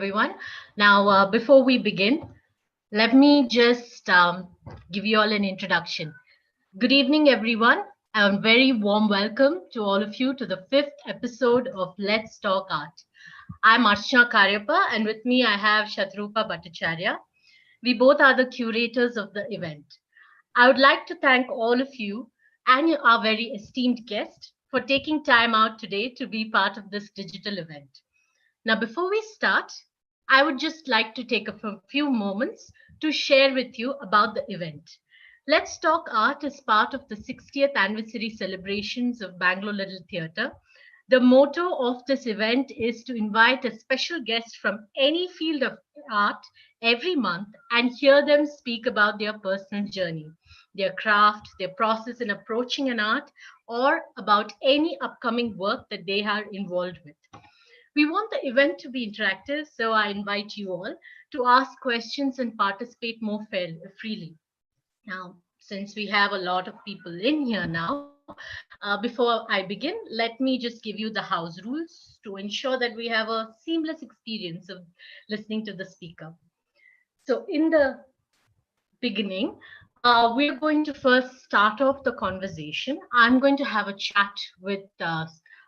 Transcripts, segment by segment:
everyone. Now, before we begin, let me just give you all an introduction. Good evening, everyone. A very warm welcome to all of you to the fifth episode of Let's Talk Art. I'm Archana Karyappa, and with me I have Shatrupa Bhattacharya. We both are the curators of the event. I would like to thank all of you and our very esteemed guest for taking time out today to be part of this digital event. Now, before we start, I would just like to take a few moments to share with you about the event. Let's Talk Art is part of the 60th anniversary celebrations of Bangalore Little Theatre. The motto of this event is to invite a special guest from any field of art every month and hear them speak about their personal journey, their craft, their process in approaching an art, or about any upcoming work that they are involved with. We want the event to be interactive, so I invite you all to ask questions and participate more freely. Now, since we have a lot of people in here now, before I begin, let me just give you the house rules to ensure that we have a seamless experience of listening to the speaker. So, in the beginning, we're going to first start off the conversation. I'm going to have a chat with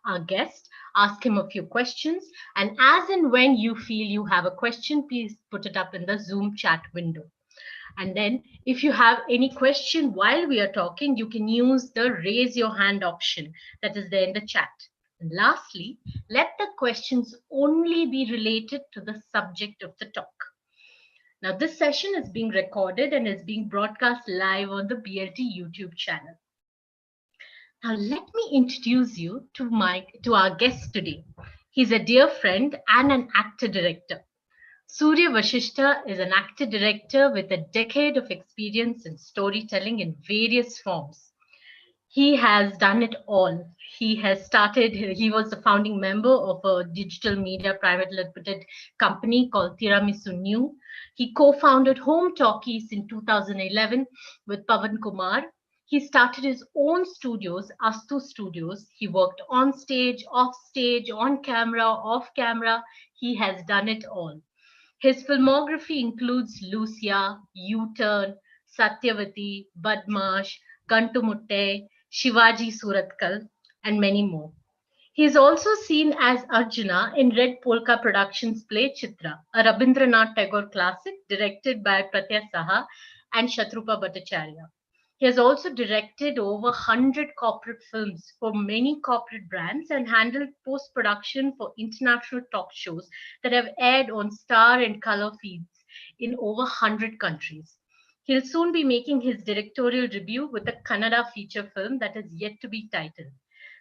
our guest, ask him a few questions, and as and when you feel you have a question, please put it up in the Zoom chat window. And then, if you have any question while we are talking, you can use the raise your hand option that is there in the chat. And lastly, let the questions only be related to the subject of the talk. Now, this session is being recorded and is being broadcast live on the BLT YouTube channel. Now, let me introduce you to our guest today. He's a dear friend and an actor director. Surya Vasishta is an actor director with a decade of experience in storytelling in various forms. He has done it all. He was the founding member of a digital media private limited company called Tiramisu New. He co-founded Home Talkies in 2011 with Pawan Kumar. He started his own studios, Astu Studios. He worked on stage, off stage, on camera, off camera. He has done it all. His filmography includes Lucia, U-Turn, Satyavati, Badmash, Gantu Shivaji Suratkal, and many more. He is also seen as Arjuna in Red Polka Productions' play Chitra, a Rabindranath Tagore classic directed by Pratya Saha and Shatrupa Bhattacharya. He has also directed over 100 corporate films for many corporate brands and handled post production for international talk shows that have aired on Star and Color feeds in over 100 countries. He'll soon be making his directorial debut with a Kannada feature film that is yet to be titled.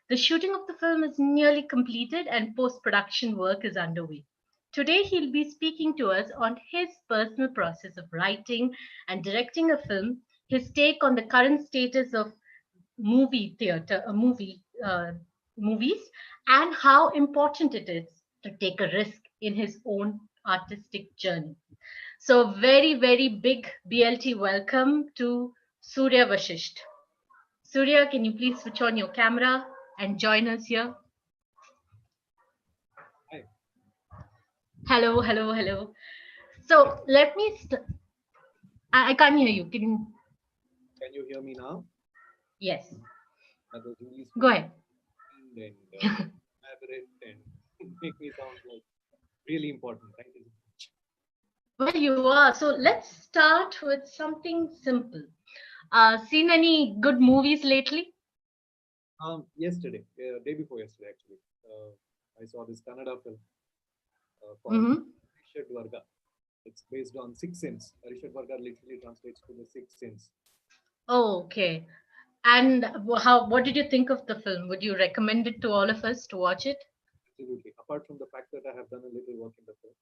The shooting of the film is nearly completed and post production work is underway. Today, he'll be speaking to us on his personal process of writing and directing a film, his take on the current status of movie theater, movies, and how important it is to take a risk in his own artistic journey. So, very, very big BLT welcome to Surya Vashisht. Surya, can you please switch on your camera and join us here? Hi, Hello, hello, hello. So let me. I can't hear you. can you hear me now? Yes. That was really Go sweet ahead. and elaborate and make me sound like really important. Thank you so much. Well, you are. So let's start with something simple. Seen any good movies lately? Yesterday, day before yesterday, actually, I saw this Kannada film called Mm-hmm. Rishat Varga. It's based on Six Sense. Rishat Varga literally translates to the Sixth Sense. Oh, okay. And how? What did you think of the film? Would you recommend it to all of us to watch it? Absolutely. Apart from the fact that I have done a little work in the film,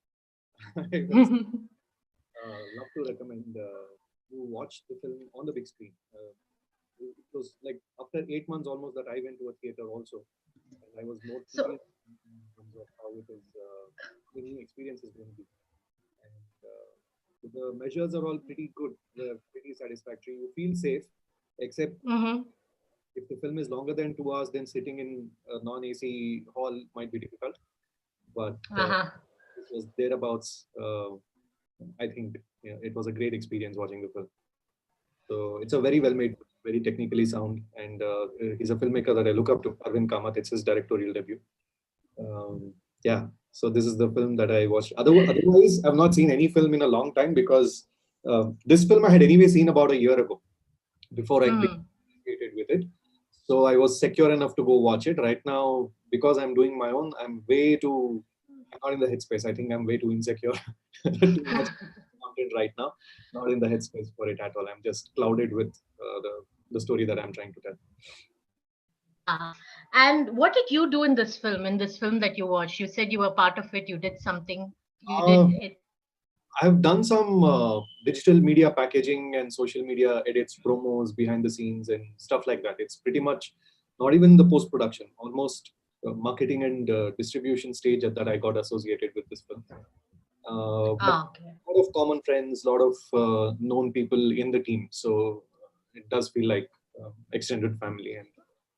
I will love to recommend you watch the film on the big screen. It was like after 8 months almost that I went to a theater also, and I was more So, curious in terms of how it is the new experience is going to be. And the measures are all pretty good. They're pretty satisfactory. You feel safe, except mm-hmm. if the film is longer than 2 hours, then sitting in a non-AC hall might be difficult. But Uh-huh. this was thereabouts. I think it was a great experience watching the film. So it's a very well made, very technically sound, and he's a filmmaker that I look up to. Arvind Kamath. It's his directorial debut. Yeah. So this is the film that I watched. Otherwise, I've not seen any film in a long time because this film I had anyway seen about a year ago before I became associated with it. So I was secure enough to go watch it. Right now, because I'm doing my own, I'm not in the headspace. I think I'm way too insecure to watch content right now. Not in the headspace for it at all. I'm just clouded with the story that I'm trying to tell. Ah, and what did you do in this film? In this film that you watched, you said you were part of it. You did something. You did Uh, it. I've done some digital media packaging and social media edits, promos, behind the scenes, and stuff like that. It's pretty much not even the post production, almost marketing and distribution stage that I got associated with this film. But Ah, okay. a lot of common friends, a lot of known people in the team. So it does feel like extended family, and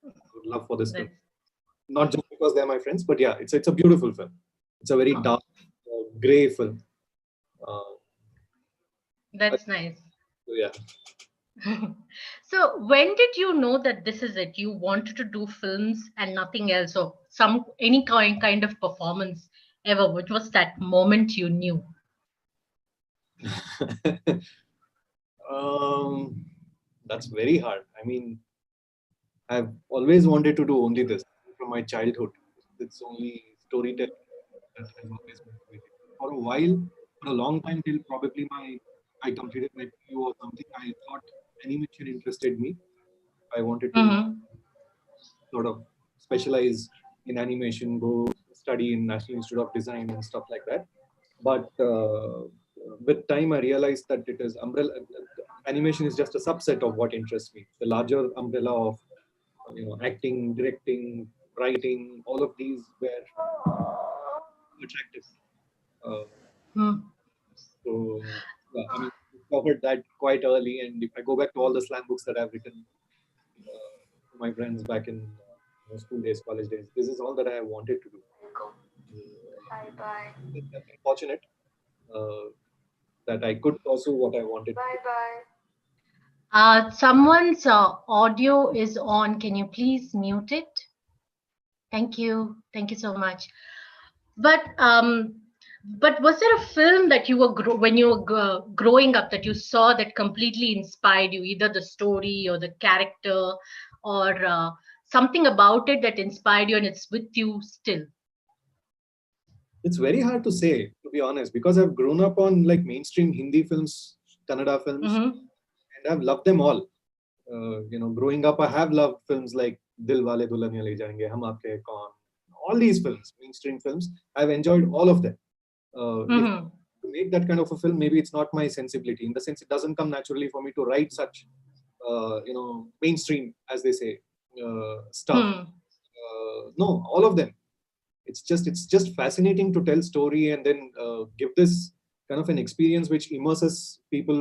I would love for this film. That's Not just because they're my friends, but yeah, it's a beautiful film. It's a very oh, dark, gray film. Uh, that's nice. so yeah. So when did you know that this is it? You wanted to do films and nothing else, or some any kind of performance ever? Which was that moment you knew? um, that's very hard. I mean, I've always wanted to do only this from my childhood. It's only storytelling that has always motivated me. For a while, for a long time, till probably I completed my PU or something, I thought animation interested me. I wanted to Mm-hmm. sort of specialize in animation, go study in National Institute of Design and stuff like that. But with time, I realized that it is umbrella. Animation is just a subset of what interests me. The larger umbrella of acting, directing, writing, all of these were attractive. Uh, so yeah, I mean, discovered that quite early. And if I go back to all the slam books that I've written to my friends back in school days, college days, this is all that I wanted to do. Bye bye. I'm fortunate uh, that I could pursue what I wanted to do. Bye bye. Someone's audio is on. Can you please mute it? Thank you. Thank you so much. But was there a film that you were when you were growing up that you saw that completely inspired you, either the story or the character, or something about it that inspired you and it's with you still? It's very hard to say, to be honest, because I've grown up on like mainstream Hindi films, Kannada films, Mm-hmm. and I've loved them all. Growing up, I have loved films like Dil Wale Dulhaniya Le Jayenge, Hum Aapke Hai Kaun, all these films, mainstream films. I've enjoyed all of them. If Mm-hmm. to make that kind of a film, maybe it's not my sensibility. In the sense, it doesn't come naturally for me to write such, mainstream, as they say, stuff. Hmm. No, all of them. It's just fascinating to tell story and then give this kind of an experience which immerses people,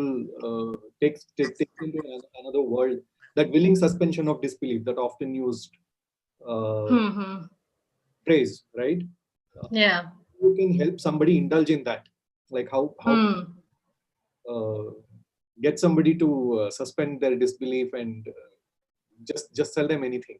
takes into another world. That willing suspension of disbelief that often used uh, Hmm. phrase, right? Uh, Yeah. you can help somebody indulge in that. Like how can Hmm. uh, get somebody to suspend their disbelief and just tell them anything.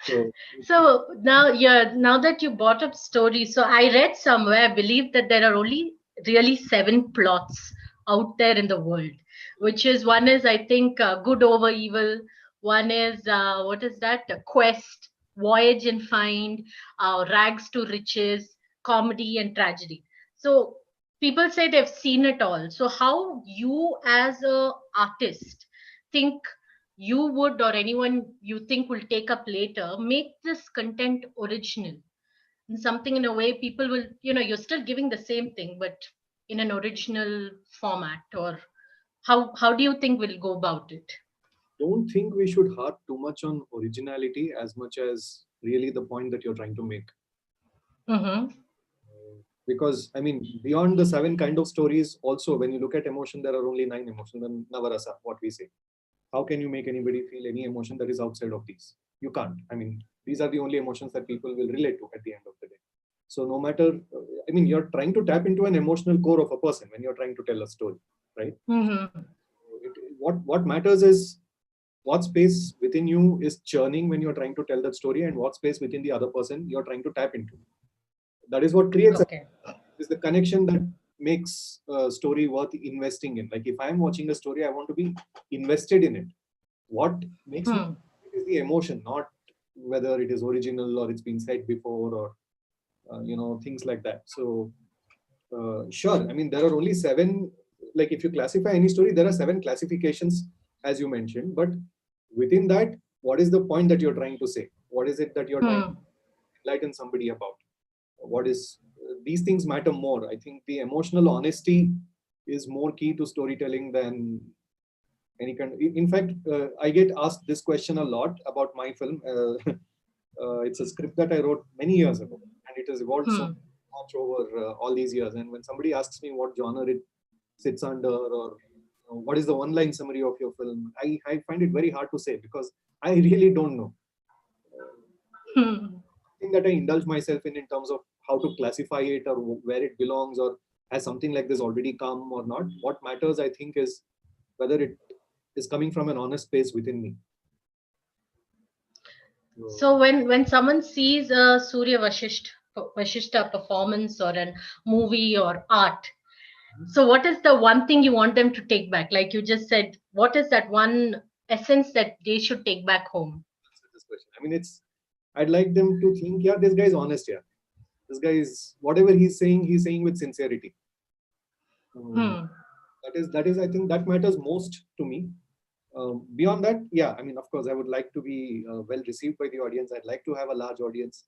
So So now, yeah, now that you brought up stories, so I read somewhere, I believe that there are only really seven plots out there in the world, which is one is, I think, good over evil. One is, what is that? A quest, voyage and find, rags to riches, comedy and tragedy. So people say they've seen it all. So how you as a artist think you would, or anyone you think will take up later, make this content original and something in a way people will, you're still giving the same thing but in an original format, or how do you think we'll go about it? don't think we should harp too much on originality as much as really the point that you're trying to make. Mm-hmm. Because I mean, beyond the seven kind of stories, also when you look at emotion, there are only nine emotions, and navarasa, what we say. How can you make anybody feel any emotion that is outside of these? You can't. I mean, these are the only emotions that people will relate to at the end of the day. So no matter, I mean, you're trying to tap into an emotional core of a person when you're trying to tell a story, right? What matters is what space within you is churning when you're trying to tell that story, and what space within the other person you're trying to tap into. That is what creates is the connection that makes a story worth investing in. Like if I'm watching a story, I want to be invested in it. What makes me is the emotion, not whether it is original or it's been said before, or things like that. So sure, I mean, there are only 7, like if you classify any story, there are 7 classifications as you mentioned, but within that, what is the point that you're trying to say? What is it that you're trying to enlighten somebody about? What is, these things matter more. I think the emotional honesty is more key to storytelling than any kind. In fact, I get asked this question a lot about my film. It's a script that I wrote many years ago, and it has evolved so much over all these years. And when somebody asks me what genre it sits under, or what is the one-line summary of your film, I find it very hard to say because I really don't know. Thing that I indulge myself in terms of how to classify it or where it belongs, or has something like this already come or not. What matters, I think, is whether it is coming from an honest space within me. So when someone sees a Surya Vasishta performance or a movie or art, so what is the one thing you want them to take back? Like you just said, what is that one essence that they should take back home? This question. I mean, I'd like them to think, yeah, this guy is honest here. This guy is, whatever he's saying with sincerity. That is, I think that matters most to me. Beyond that, yeah, I mean, of course, I would like to be well received by the audience. I'd like to have a large audience.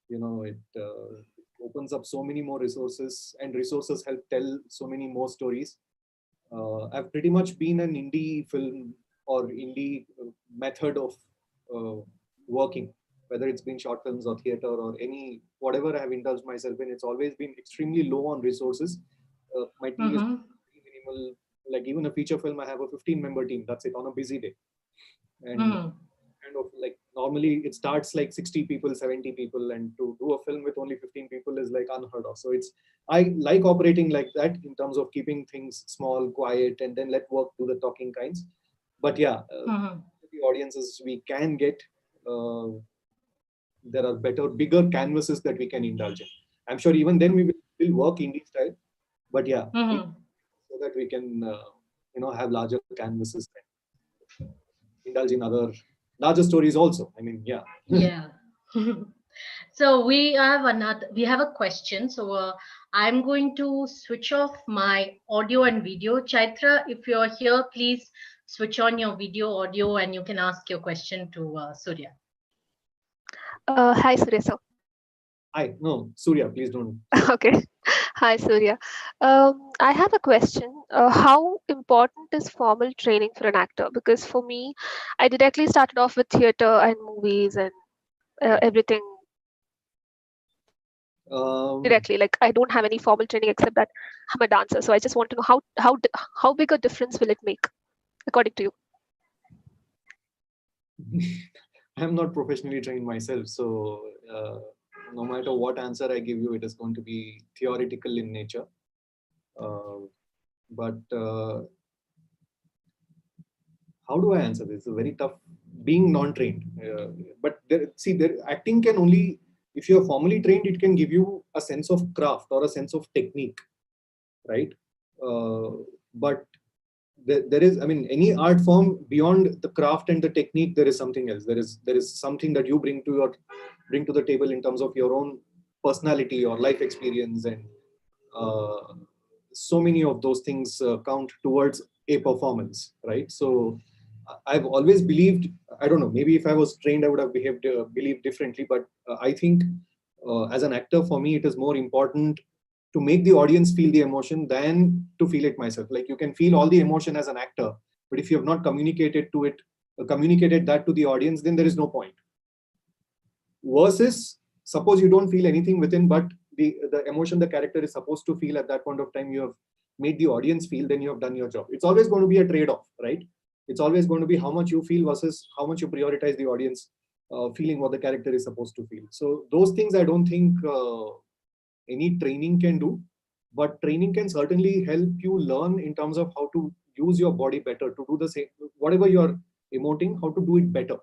It opens up so many more resources, and resources help tell so many more stories. I've pretty much been an indie film or indie method of working, whether it's been short films or theater or whatever I have indulged myself in. It's always been extremely low on resources. My team is minimal. Like even a feature film, I have a 15-member team. That's it on a busy day. And kind of like normally it starts like 60 people, 70 people, and to do a film with only 15 people is like unheard of. So I like operating like that in terms of keeping things small, quiet, and then let work do the talking kinds. But yeah, the audiences we can get, there are bigger canvases that we can indulge in. I'm sure even then we will work indie style, but yeah, so that we can have larger canvases and indulge in other larger stories also. I mean, yeah. Yeah. So we have a question. So I'm going to switch off my audio and video. Chaitra, if you're here, please switch on your video, audio, and you can ask your question to Surya. Hi, Surya. So. Hi, no, Surya, please don't. Okay. Hi, Surya. I have a question. How important is formal training for an actor? Because for me, I directly started off with theater and movies and everything directly. Like I don't have any formal training except that I'm a dancer. So I just want to know how big a difference will it make, according to you? I'm not professionally trained myself, so no matter what answer I give you, it is going to be theoretical in nature. But how do I answer this? It's a very tough. Being non-trained, but acting can only, if you are formally trained, it can give you a sense of craft or a sense of technique, right? But there is, I mean, any art form beyond the craft and the technique, there is something else. There is something that you bring to the table in terms of your own personality or life experience, and so many of those things count towards a performance, right? So I've always believed, I don't know, maybe if I was trained, I would have believed differently. But I think as an actor, for me, it is more important to make the audience feel the emotion than to feel it myself. Like you can feel all the emotion as an actor, but if you have not communicated that to the audience, then there is no point. Versus, suppose you don't feel anything within, but the emotion the character is supposed to feel at that point of time, you have made the audience feel, then you have done your job. It's always going to be a trade-off, right? It's always going to be how much you feel versus how much you prioritize the audience feeling what the character is supposed to feel. So those things I don't think any training can do, but training can certainly help you learn in terms of how to use your body better to do the same, whatever you're emoting, how to do it better,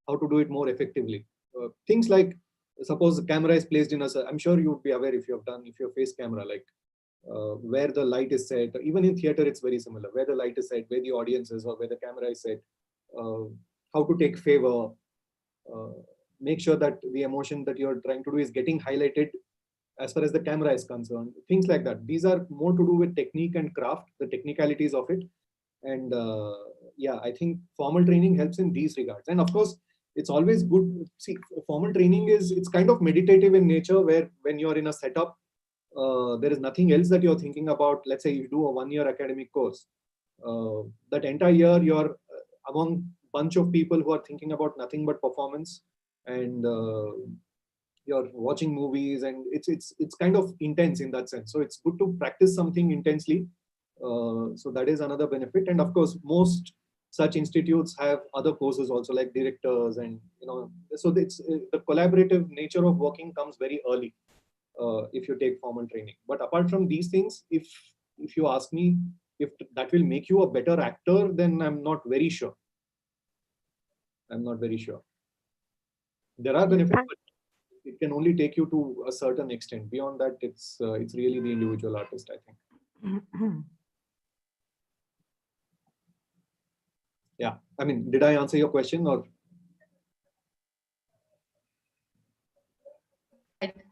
how to do it more effectively. Things like, suppose the camera is placed in a, I'm sure you would be aware if you have done, if your face camera, like where the light is set, even in theater, it's very similar, where the light is set, where the audience is, or where the camera is set, uh, how to take favor, uh, make sure that the emotion that you're trying to do is getting highlighted as far as the camera is concerned, things like that. These are more to do with technique and craft, the technicalities of it. And yeah, I think formal training helps in these regards. And of course, it's always good. See, formal training is, it's kind of meditative in nature, where when you're in a setup, there is nothing else that you're thinking about. Let's say you do a 1-year academic course. That entire year, you're among bunch of people who are thinking about nothing but performance, and you're watching movies, and it's kind of intense in that sense. So it's good to practice something intensely. So that is another benefit. And of course, most such institutes have other courses also, like directors, and so it's the collaborative nature of working comes very early if you take formal training. But apart from these things, if you ask me if that will make you a better actor, then I'm not very sure. I'm not very sure. There are benefits, but it can only take you to a certain extent. Beyond that, it's really the individual artist, I think. Yeah, I mean, did I answer your question, or?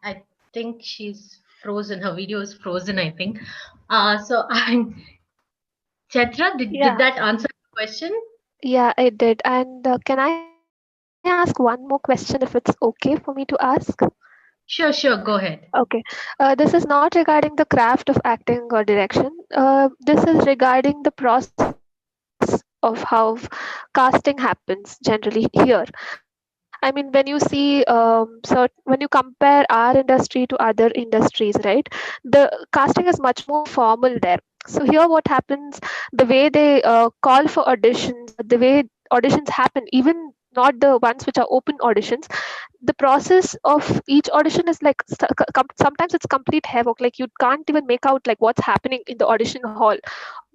I think she's frozen. Her video is frozen, I think. So Chetra, did Yeah, that answer the question? yeah, it did. And can I ask one more question if it's okay for me to ask? Sure, sure. Go ahead. Okay. This is not regarding the craft of acting or direction. This is regarding the process of how casting happens generally here. I mean, when you see, when you compare our industry to other industries, right, the casting is much more formal there. So here, what happens, the way they call for auditions, or the way auditions happen, even not the ones which are open auditions, the process of each audition is like sometimes it's complete havoc. Like you can't even make out like what's happening in the audition hall,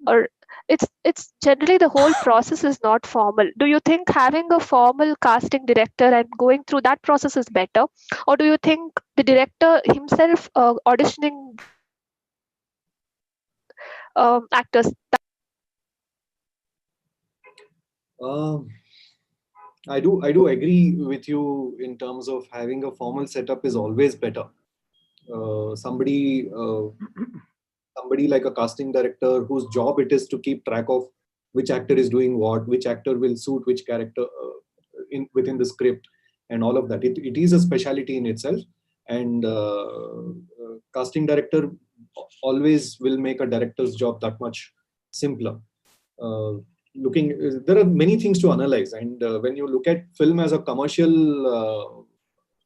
or it's generally the whole process is not formal. Do you think having a formal casting director and going through that process is better, or do you think the director himself auditioning the actors? Um, I do agree with you in terms of having a formal setup is always better. Uh, somebody uh, Somebody like a casting director whose job it is to keep track of which actor is doing what, which actor will suit which character in within the script, and all of that. It is a specialty in itself, and casting director always will make a director's job that much simpler. Uh, looking There are many things to analyze, and when you look at film as a commercial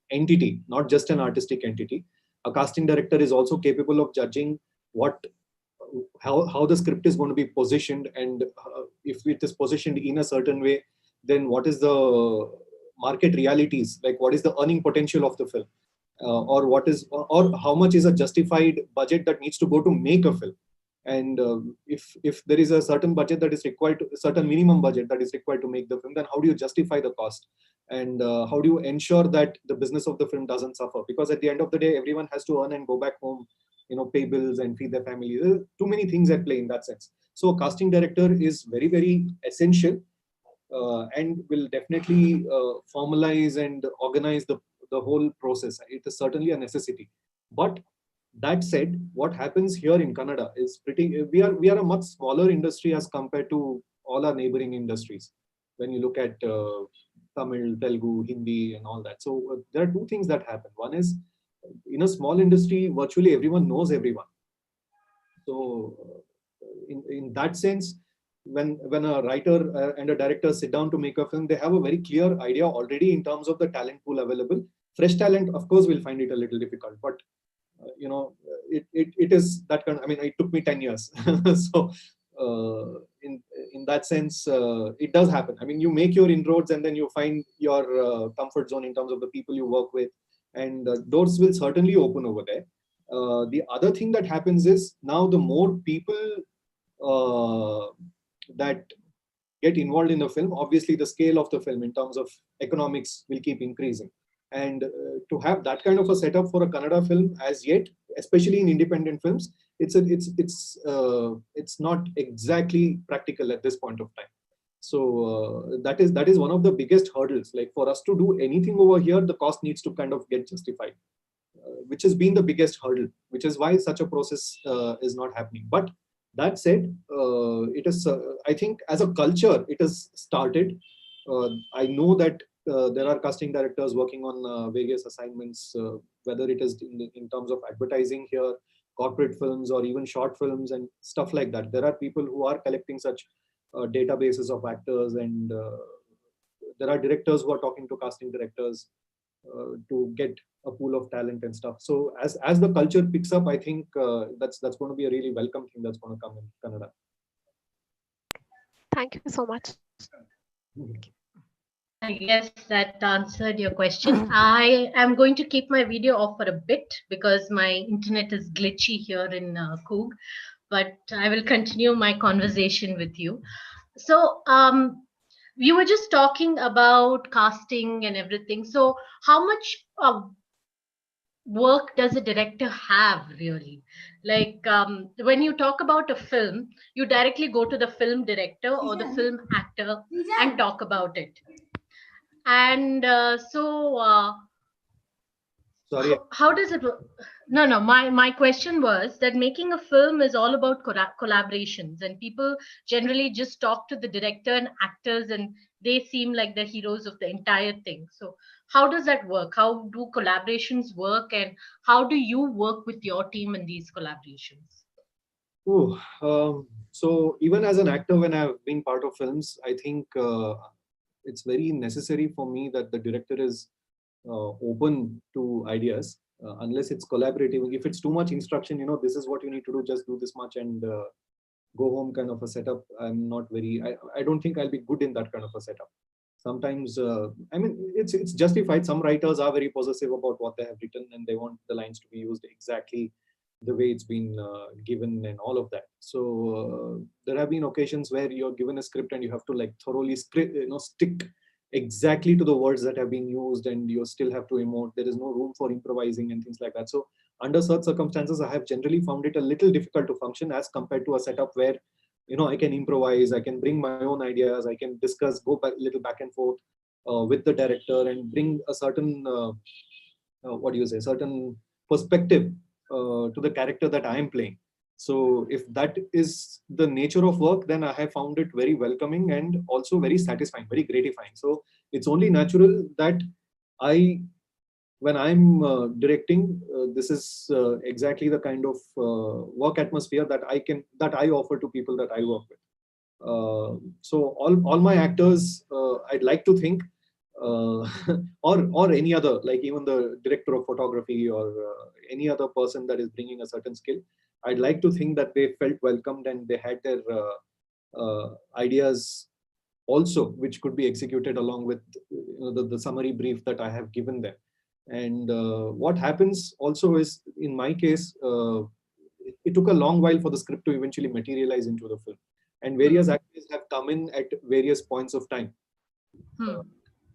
entity, not just an artistic entity, a casting director is also capable of judging what how the script is going to be positioned, and if it is positioned in a certain way, then what is the market realities, like what is the earning potential of the film, or what is, or how much is a justified budget that needs to go to make a film. And if there is a certain budget that is required, certain minimum budget that is required to make the film, then how do you justify the cost, and how do you ensure that the business of the film doesn't suffer? Because at the end of the day, everyone has to earn and go back home, pay bills and feed their family. There are too many things at play in that sense. So a casting director is very, very essential, and will definitely formalize and organize the whole process. It is certainly a necessity. But that said, what happens here in Kannada is pretty. We are a much smaller industry as compared to all our neighboring industries. When you look at Tamil, Telugu, Hindi, and all that. So there are two things that happen. One is, in a small industry, virtually everyone knows everyone. So in that sense, when a writer and a director sit down to make a film, they have a very clear idea already in terms of the talent pool available. Fresh talent, of course, will find it a little difficult, but it is that kind of, I mean, it took me 10 years. So in that sense, it does happen. I mean, you make your inroads and then you find your comfort zone in terms of the people you work with, and doors will certainly open over there. The other thing that happens is now the more people that get involved in the film, obviously the scale of the film in terms of economics will keep increasing. And to have that kind of a setup for a Kannada film as yet, especially in independent films, it's not exactly practical at this point of time. So that is one of the biggest hurdles. Like for us to do anything over here, the cost needs to kind of get justified, which has been the biggest hurdle, which is why such a process is not happening. But that said, it is, I think, as a culture, it has started. I know that there are casting directors working on various assignments, whether it is in terms of advertising here, corporate films, or even short films and stuff like that. There are people who are collecting such databases of actors, and there are directors who are talking to casting directors to get a pool of talent and stuff. So as the culture picks up, I think that's going to be a really welcome thing that's going to come in Kannada. Thank you so much. I guess that answered your question. I am going to keep my video off for a bit because my internet is glitchy here in Coog, but I will continue my conversation with you. So, you were just talking about casting and everything. So, how much work does a director have really? Like, when you talk about a film, you directly go to the film director or the film actor and talk about it. And Sorry. how does it work? No, my question was that making a film is all about collaborations, and people generally just talk to the director and actors, and they seem like the heroes of the entire thing. So how does that work? How do collaborations work, and how do you work with your team in these collaborations? So even as an actor, when I've been part of films, I think it's very necessary for me that the director is open to ideas, unless it's collaborative. If it's too much instruction, this is what you need to do, just do this much and go home kind of a setup, I don't think I'll be good in that kind of a setup. Sometimes, I mean, it's justified. Some writers are very possessive about what they have written, and they want the lines to be used exactly the way it's been given and all of that. So there have been occasions where you're given a script and you have to like thoroughly stick exactly to the words that have been used, and you still have to emote. There is no room for improvising and things like that. So under such circumstances, I have generally found it a little difficult to function as compared to a setup where I can improvise, I can bring my own ideas, I can discuss, go back, little back and forth with the director, and bring a certain certain perspective to the character that I am playing. So if that is the nature of work, then I have found it very welcoming and also very satisfying, very gratifying. So it's only natural that when I'm directing, this is exactly the kind of work atmosphere that I offer to people that I work with. So all my actors, I'd like to think, or any other, like even the director of photography or any other person that is bringing a certain skill, I'd like to think that they felt welcomed and they had their ideas also, which could be executed along with the summary brief that I have given them. And what happens also is, in my case, it took a long while for the script to eventually materialize into the film. And various actors have come in at various points of time.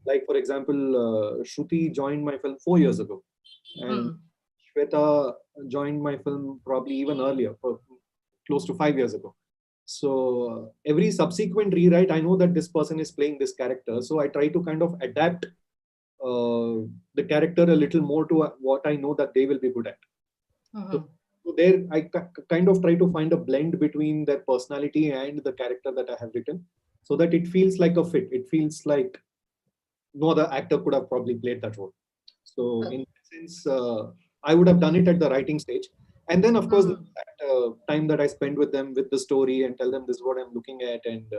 Like, for example, Shruti joined my film 4 years ago. And Shweta joined my film probably even earlier, close to 5 years ago. So every subsequent rewrite, I know that this person is playing this character. So I try to kind of adapt the character a little more to what I know that they will be good at. So there, I kind of try to find a blend between their personality and the character that I have written, so that it feels like a fit. It feels like no other actor could have probably played that role. So in that sense, I would have done it at the writing stage. And then, of course, that time that I spend with them with the story and tell them this is what I'm looking at, and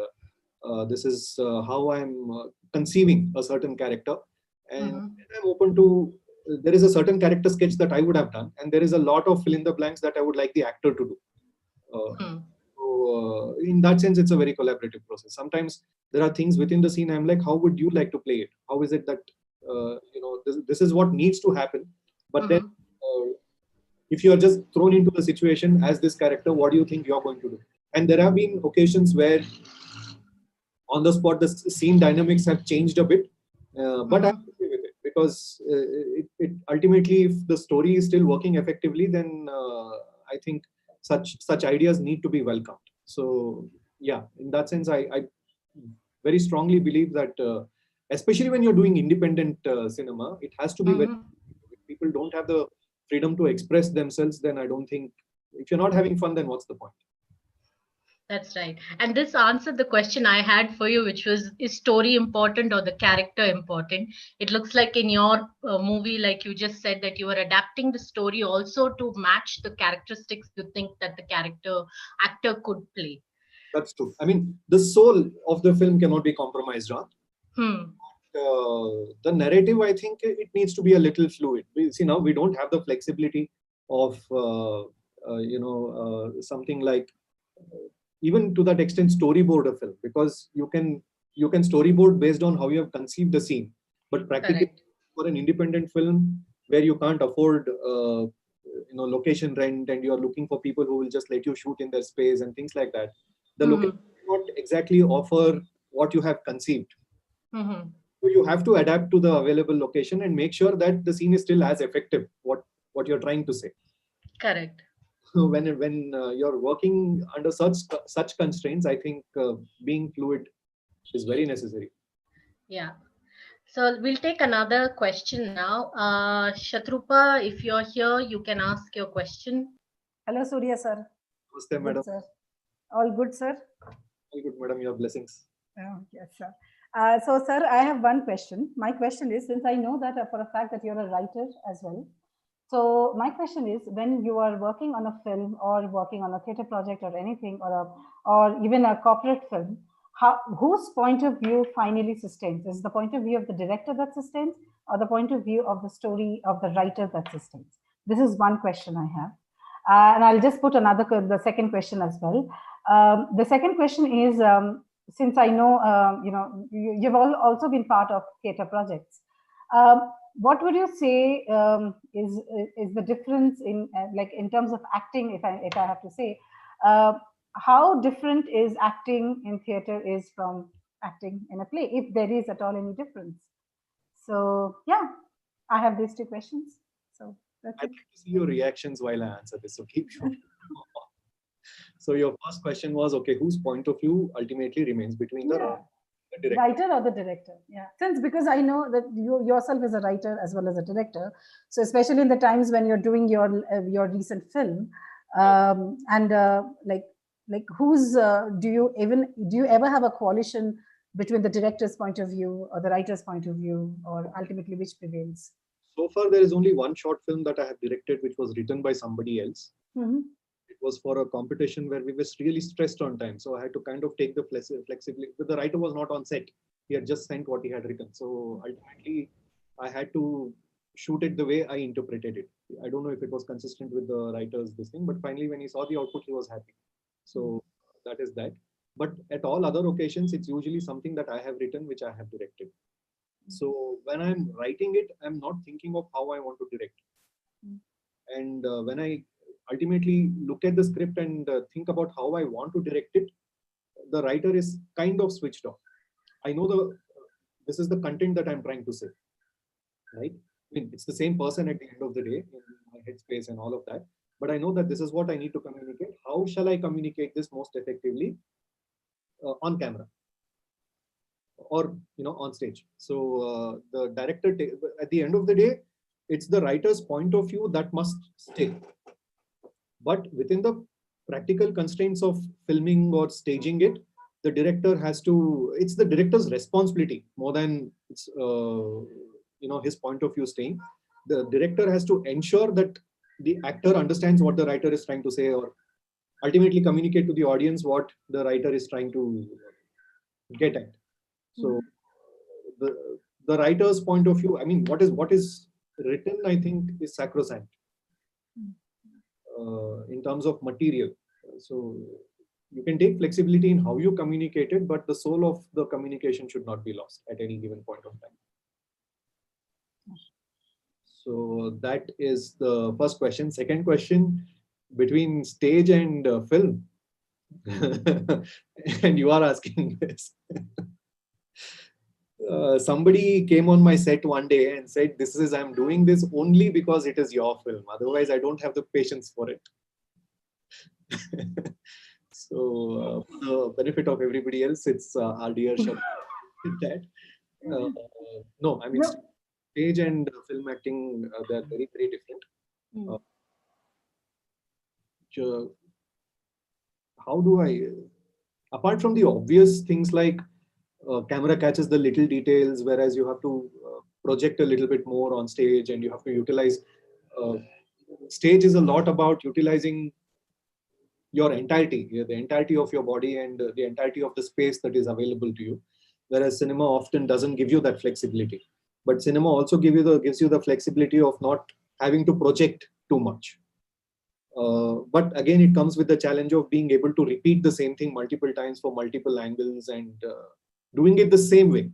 this is how I'm conceiving a certain character. And I'm open to, there is a certain character sketch that I would have done, and there is a lot of fill in the blanks that I would like the actor to do. So in that sense, it's a very collaborative process. Sometimes there are things within the scene. I'm like, how would you like to play it? How is it that this is what needs to happen? But then, if you are just thrown into the situation as this character, what do you think you're going to do? And there have been occasions where, on the spot, the scene dynamics have changed a bit. But I'm okay with it because it ultimately, if the story is still working effectively, then I think such ideas need to be welcomed. So yeah, in that sense, I very strongly believe that, especially when you're doing independent cinema, it has to be very. If people don't have the freedom to express themselves, then I don't think, if you're not having fun, then what's the point? That's right. And this answered the question I had for you, which was, is story important or the character important? It looks like in your movie, like you just said, that you are adapting the story also to match the characteristics you think that the actor could play. That's true. I mean, the soul of the film cannot be compromised on. The narrative, I think it needs to be a little fluid. See, now we don't have the flexibility of something like, even to that extent, storyboard a film, because you can storyboard based on how you have conceived the scene. But practically, for an independent film where you can't afford location rent, and you're looking for people who will just let you shoot in their space and things like that, the location will not exactly offer what you have conceived. So you have to adapt to the available location and make sure that the scene is still as effective, what you're trying to say. Correct. So when you're working under such constraints, I think being fluid is very necessary. Yeah. So we'll take another question now. Shatrupa, if you're here, you can ask your question. Hello, Surya sir. Namaste, madam. Sir. All good, sir? All good, madam. Your blessings. Oh, yes, sir. So, sir, I have one question. My question is, since I know that for a fact that you're a writer as well, so my question is, when you are working on a film or working on a theater project or anything, or even a corporate film, whose point of view finally sustains? Is the point of view of the director that sustains, or the point of view of the story of the writer that sustains? This is one question I have. And I'll just put the second question as well. The second question is, since I know, you've also been part of theater projects. What would you say is the difference in in terms of acting? If I have to say, how different is acting in theater is from acting in a play, if there is at all any difference? So yeah, I have these two questions. So that's I'd like to see your reactions while I answer this. So keep short. So your first question was, okay, whose point of view ultimately remains between the director? Writer or the director? Yeah, because I know that you yourself is a writer as well as a director. So especially in the times when you're doing your recent film, who's do you ever have a coalition between the director's point of view or the writer's point of view, or ultimately which prevails? So far, there is only one short film that I have directed, which was written by somebody else. It was for a competition where we were really stressed on time. So I had to kind of take the flexibility. But the writer was not on set. He had just sent what he had written. So ultimately, I had to shoot it the way I interpreted it. I don't know if it was consistent with the writer's this thing, but finally, when he saw the output, he was happy. So that is that. But at all other occasions, it's usually something that I have written, which I have directed. So when I'm writing it, I'm not thinking of how I want to direct. And when I ultimately look at the script and think about how I want to direct it, the writer is kind of switched off. I know this is the content that I'm trying to say, right? I mean, it's the same person at the end of the day in my headspace and all of that. But I know that this is what I need to communicate. How shall I communicate this most effectively on camera or on stage? So the director, at the end of the day, it's the writer's point of view that must stay. But within the practical constraints of filming or staging it, the director has to, it's the director's responsibility more than it's, his point of view staying. The director has to ensure that the actor understands what the writer is trying to say, or ultimately communicate to the audience what the writer is trying to get at. So the writer's point of view, I mean, what is written, I think, is sacrosanct. In terms of material. So you can take flexibility in how you communicate it, but the soul of the communication should not be lost at any given point of time. So that is the first question. Second question, between stage and film, and you are asking this. Somebody came on my set one day and said, I'm doing this only because it is your film. Otherwise, I don't have the patience for it. So, for the benefit of everybody else, it's our dear Shab that. No, I mean, No. stage and film acting, they're very, very different. How do I, apart from the obvious things like camera catches the little details, whereas you have to project a little bit more on stage, and you have to utilize, stage is a lot about utilizing your entirety, the entirety of your body and the entirety of the space that is available to you. Whereas cinema often doesn't give you that flexibility. But cinema also gives you the flexibility of not having to project too much. But again, it comes with the challenge of being able to repeat the same thing multiple times for multiple angles and doing it the same way.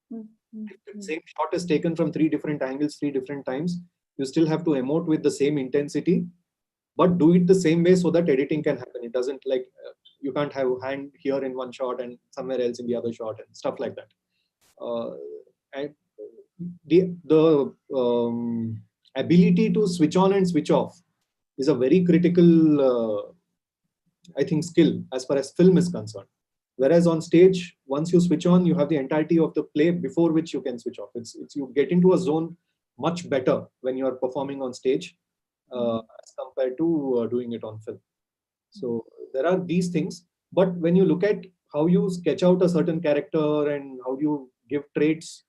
If the same shot is taken from 3 different angles, 3 different times, you still have to emote with the same intensity, but do it the same way so that editing can happen. It doesn't like, you can't have hand here in one shot and somewhere else in the other shot and stuff like that. And the ability to switch on and switch off is a very critical, I think, skill as far as film is concerned. Whereas on stage, once you switch on, you have the entirety of the play before which you can switch off. It's you get into a zone much better when you are performing on stage as compared to doing it on film. So there are these things, but when you look at how you sketch out a certain character and how you give traits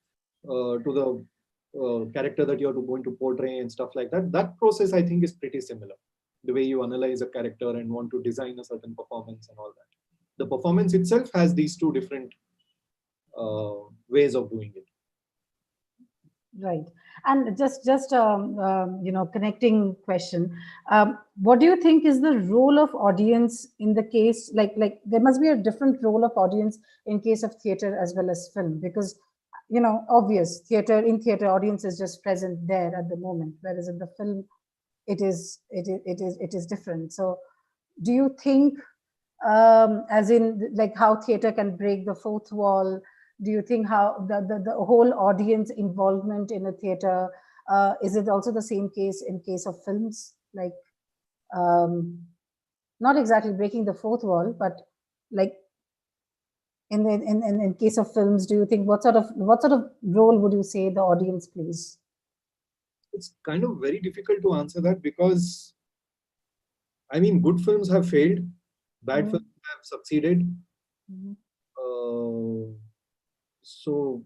to the character that you're going to portray and stuff like that, that process I think is pretty similar. The way you analyze a character and want to design a certain performance and all that. The performance itself has these 2 different ways of doing it. Right. And just connecting question. What do you think is the role of audience in the case, like there must be a different role of audience in case of theater as well as film, because, obvious in theater, audience is just present there at the moment, whereas in the film, it is different. So do you think, as in like how theater can break the fourth wall, do you think how the whole audience involvement in a theater, is it also the same case in case of films? Like, not exactly breaking the fourth wall, but like in case of films, do you think what sort of role would you say the audience plays? It's kind of very difficult to answer that, because I mean, good films have failed, bad films have succeeded. So,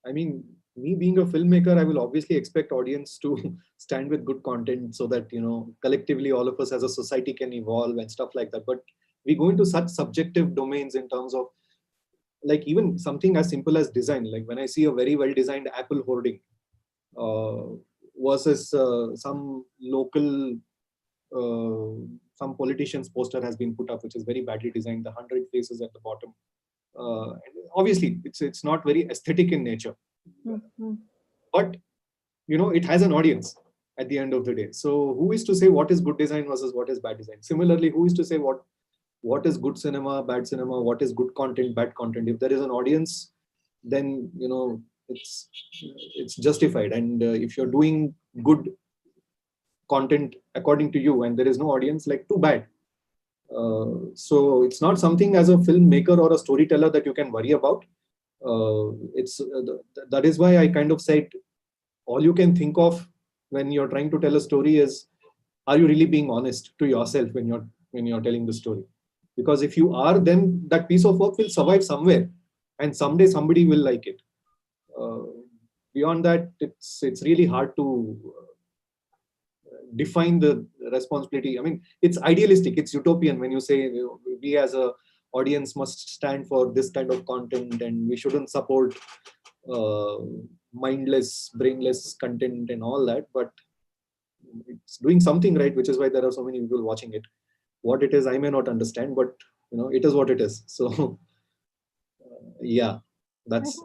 I mean, me being a filmmaker, I will obviously expect audience to stand with good content so that, collectively all of us as a society can evolve and stuff like that. But we go into such subjective domains in terms of, like, even something as simple as design. Like when I see a very well designed Apple hoarding versus some local, some politician's poster has been put up, which is very badly designed, the 100 faces at the bottom. Obviously, it's not very aesthetic in nature, but it has an audience at the end of the day. So who is to say what is good design versus what is bad design? Similarly, who is to say what is good cinema, bad cinema, what is good content, bad content? If there is an audience, then it's justified. And if you're doing good content according to you and there is no audience, like, too bad. So it's not something as a filmmaker or a storyteller that you can worry about. That is why I kind of said, all you can think of when you're trying to tell a story is, are you really being honest to yourself when you're telling the story? Because if you are, then that piece of work will survive somewhere, and someday somebody will like it. Beyond that, it's really hard to define the responsibility. I mean, it's idealistic, it's utopian when you say we as a audience must stand for this kind of content and we shouldn't support mindless, brainless content and all that, but it's doing something right, which is why there are so many people watching it. what it is, I may not understand, but it is what it is. So yeah, that's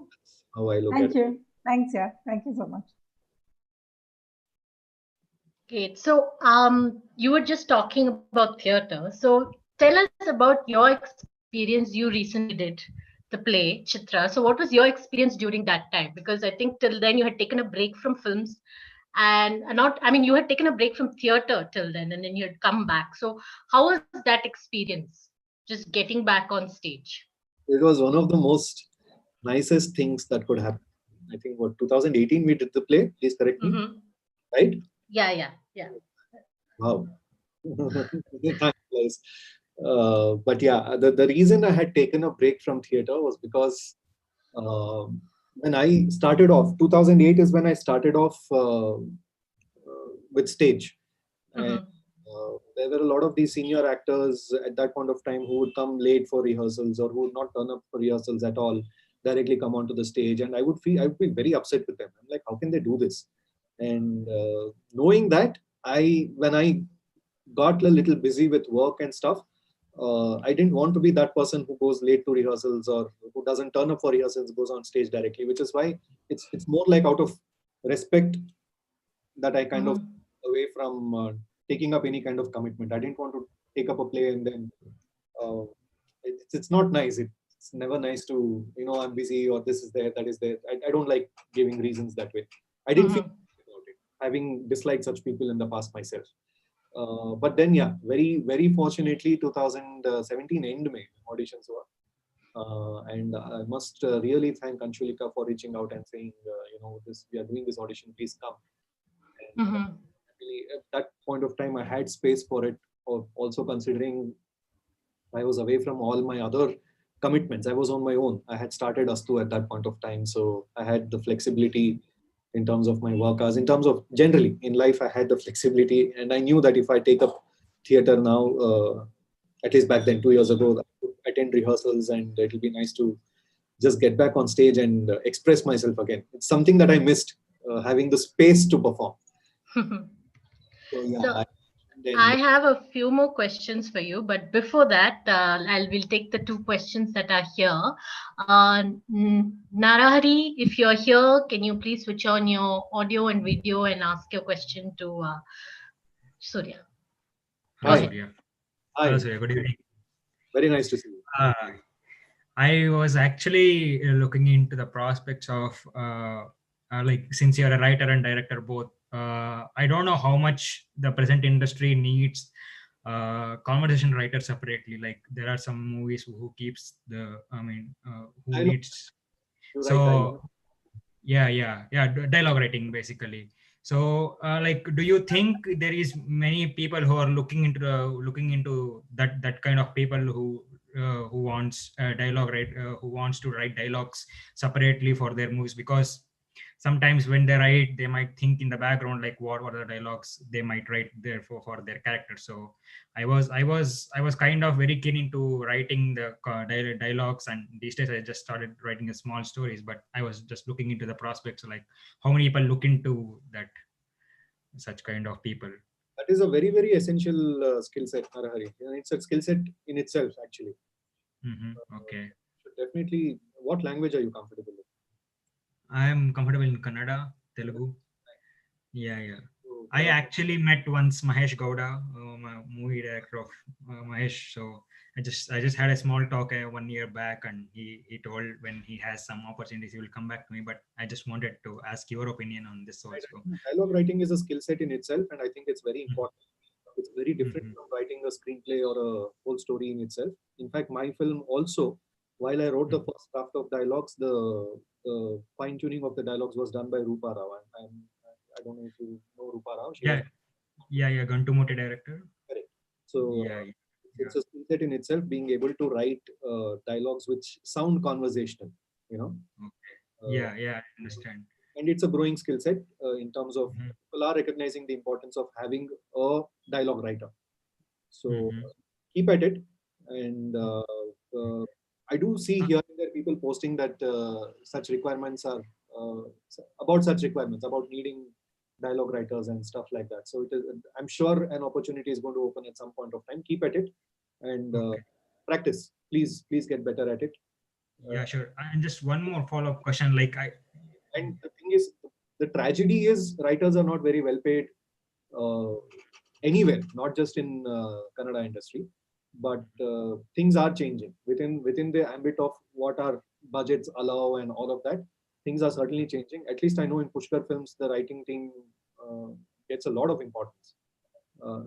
how I look at Thank it. you. Thanks, yeah. Thank you so much. Great. So, you were just talking about theater. So, tell us about your experience. You recently did the play Chitra. So, what was your experience during that time? Because I think till then you had taken a break from films, and not. I mean, you had taken a break from theater till then, and then you had come back. So, how was that experience? Just getting back on stage. It was one of the most nicest things that could happen. I think what 2018 we did the play. Please correct me. Mm-hmm. Right? Yeah. Wow. Thanks, guys. But yeah, the reason I had taken a break from theater was because when I started off, 2008 is when I started off with stage. And Mm-hmm. there were a lot of these senior actors at that point of time who would come late for rehearsals or who would not turn up for rehearsals at all, directly come onto the stage. And I would be very upset with them. I'm like, how can they do this? And knowing that, when I got a little busy with work and stuff, I didn't want to be that person who goes late to rehearsals or who doesn't turn up for rehearsals, goes on stage directly, which is why it's more like out of respect that I kind of Mm-hmm. away from taking up any kind of commitment. I didn't want to take up a play and then uh, it's not nice. It's never nice to, I'm busy or this is there, that is there. I don't like giving reasons that way. I didn't feel Mm-hmm. about it, having disliked such people in the past myself. But then, yeah, very, very fortunately, 2017 end May auditions were. And I must really thank Anshulika for reaching out and saying, this we are doing this audition, please come. And Mm-hmm. really, at that point of time, I had space for it. Also considering I was away from all my other commitments. I was on my own. I had started Astu at that point of time, so I had the flexibility in terms of my work hours. In terms of generally in life, I had the flexibility, and I knew that if I take up theater now, at least back then, 2 years ago, I would attend rehearsals, and it'll be nice to just get back on stage and express myself again. It's something that I missed, having the space to perform. So yeah, So, and then I have a few more questions for you, but before that, I will take the two questions that are here. Narahari, if you're here, can you please switch on your audio and video and ask your question to Surya? Go hi, Hello, ahead. Surya. Hello, hi, Surya. Good evening. very nice to see you. Uh, I was actually looking into the prospects of, like, since you're a writer and director both, I don't know how much the present industry needs conversation writers separately. Like, there are some movies who keeps who Dialogue, needs. you write dialogue. So yeah, dialogue writing basically. So like, do you think there is many people who are looking into that kind of people who wants dialogue write who wants to write dialogues separately for their movies? Because sometimes when they write, they might think in the background, like, what are the dialogues they might write there for their character. So I was kind of very keen into writing the dialogues, and these days I just started writing a small stories. But I was just looking into the prospects, like how many people look into that, such kind of people. That is a very, very essential skill set, Narahari. It's a skill set in itself, actually. Okay. Should definitely, what language are you comfortable with? I am comfortable in Kannada, Telugu. Yeah. So, I actually met once Mahesh Gowda, movie director of Mahesh. So I just had a small talk 1 year back, and he told when he has some opportunities he will come back to me. But I just wanted to ask your opinion on this also. dialogue writing is a skill set in itself, and I think it's very important. It's very different Mhm. from writing a screenplay or a whole story in itself. In fact, my film also, while I wrote the Mhm. first draft of dialogues, the fine tuning of the dialogues was done by Rupa Rao. I don't know if you know Rupa Rao. She was Yeah, Gantumoti director. correct. So Yeah, yeah. it's a skill set in itself, being able to write dialogues which sound conversational, you know. Okay. Uh, Yeah, I understand. and it's a growing skill set in terms of Mhm. people are recognizing the importance of having a dialogue writer. So Mhm. keep at it. And uh, I do see Uh, here and there people posting that such requirements are about such requirements about needing dialogue writers and stuff like that. So it is, I'm sure an opportunity is going to open at some point of time. Keep at it and practice. Please get better at it. Yeah, sure. And just one more follow-up question. Like And the thing is, the tragedy is writers are not very well paid anywhere, not just in Kannada industry, but things are changing within the ambit of what our budgets allow and all of that. Things are certainly changing. At least I know in Pushkar Films, the writing team gets a lot of importance,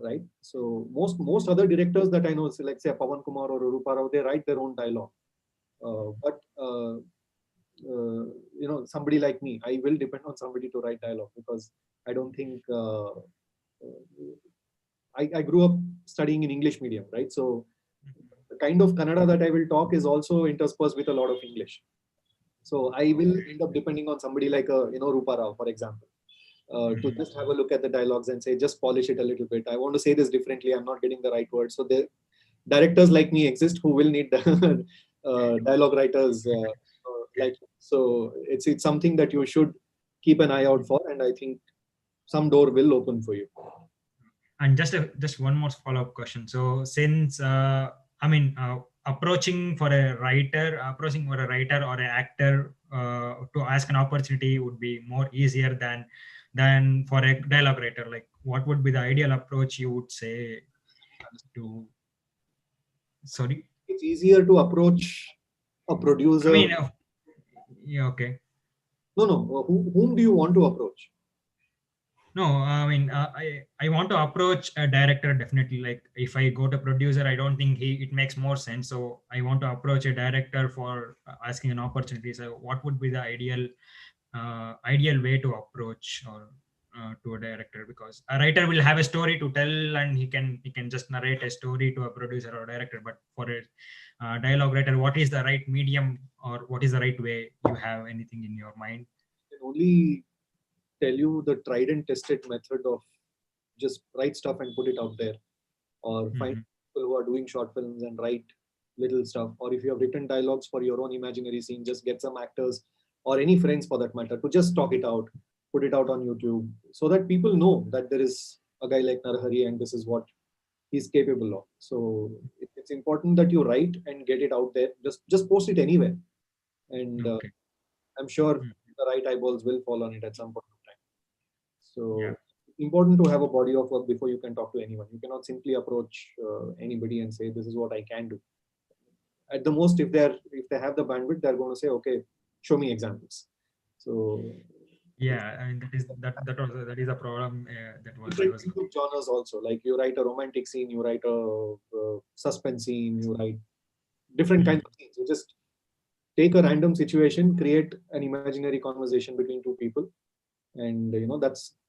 right? So most other directors that I know, so like say Pawan Kumar or Rupa Rao, they write their own dialogue. But somebody like me, I will depend on somebody to write dialogue because I don't think I grew up studying in English medium, right? So the kind of Kannada that I will talk is also interspersed with a lot of English. So I will end up depending on somebody like Rupa Rao, for example, to just have a look at the dialogues and say, just polish it a little bit. I want to say this differently. I'm not getting the right word. So the directors like me exist who will need dialogue writers like. So it's something that you should keep an eye out for, and I think some door will open for you. And just one more follow-up question. So since approaching for a writer or an actor to ask an opportunity would be more easier than for a dialogue writer. Like, what would be the ideal approach you would say to? Sorry, it's easier to approach a producer. Yeah, okay. No. Whom do you want to approach? No, I want to approach a director definitely. Like if I go to producer, I don't think it makes more sense. So I want to approach a director for asking an opportunity. So what would be the ideal way to approach or to a director? Because a writer will have a story to tell and he can just narrate a story to a producer or director. But for a dialogue writer, what is the right medium or what is the right way? You have anything in your mind? I can only tell you the tried and tested method of just write stuff and put it out there, or find people who are doing short films and write little stuff, or if you have written dialogues for your own imaginary scene, just get some actors or any friends for that matter to just talk it out, put it out on YouTube so that people know that there is a guy like Narahari and this is what he's capable of. So it's important that you write and get it out there. Just post it anywhere, and I'm sure the right eyeballs will fall on it at some point of time. So important to have a body of work before you can talk to anyone. You cannot simply approach anybody and say, this is what I can do. At the most, if they have the bandwidth, they're going to say, okay, show me examples. So yeah, I mean that is a problem that was different genres also. Like you write a romantic scene, you write a suspense scene, you write different kinds of scenes. You just take a random situation, create an imaginary conversation between two people, and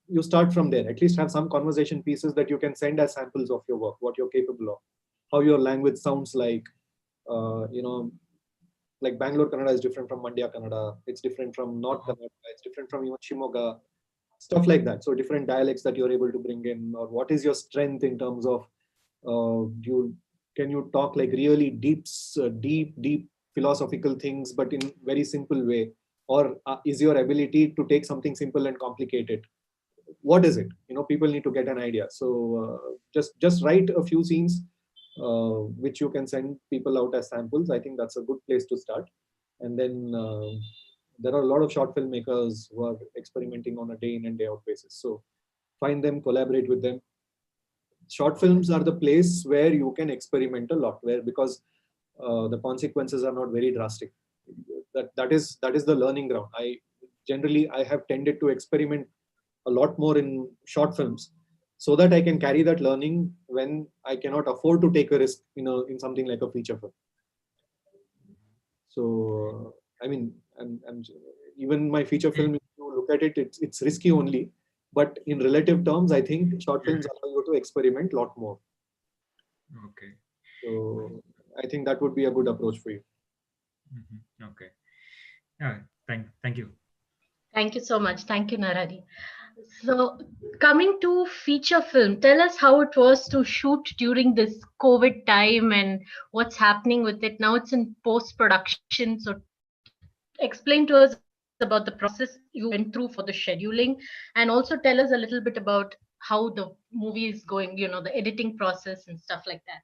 you start from there. At least have some conversation pieces that you can send as samples of your work, what you're capable of, how your language sounds like. Like Bangalore Kannada is different from Mandya Kannada. It's different from North Kannada. It's different from even Shimoga. Stuff like that. So different dialects that you're able to bring in, or what is your strength in terms of can you talk like really deep philosophical things, but in very simple way, or is your ability to take something simple and complicate it? What is it? People need to get an idea. So just write a few scenes which you can send people out as samples. I think that's a good place to start. And then there are a lot of short filmmakers who are experimenting on a day in and day out basis. So find them, collaborate with them. Short films are the place where you can experiment a lot, because the consequences are not very drastic. That is the learning ground. I have tended to experiment a lot more in short films, so that I can carry that learning when I cannot afford to take a risk in something like a feature film. So I mean, even my feature film, if you look at it, it's risky only, but in relative terms, I think short films allow you to experiment a lot more. Okay. So I think that would be a good approach for you. Okay. Yeah. Thank you. Thank you so much. Thank you, Narari. So coming to feature film, tell us how it was to shoot during this COVID time and what's happening with it. Now it's in post-production. So explain to us a bit about it. about the process you went through for the scheduling, and also tell us a little bit about how the movie is going, the editing process and stuff like that.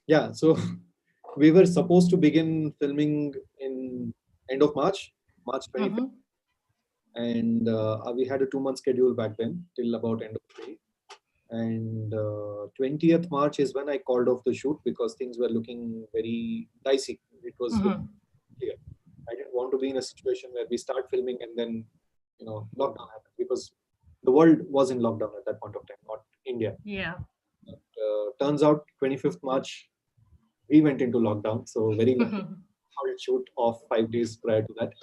Yeah, so we were supposed to begin filming in end of March 25th, Mm-hmm. and we had a 2 month schedule back then till about end of May. And 20th March is when I called off the shoot because things were looking very dicey. It was Mm-hmm. clear. I didn't want to be in a situation where we start filming and then lockdown happened, because the world was in lockdown at that point of time, not India. Yeah. Turns out 25th March we went into lockdown, so very lucky. Called shoot of 5 days prior to that.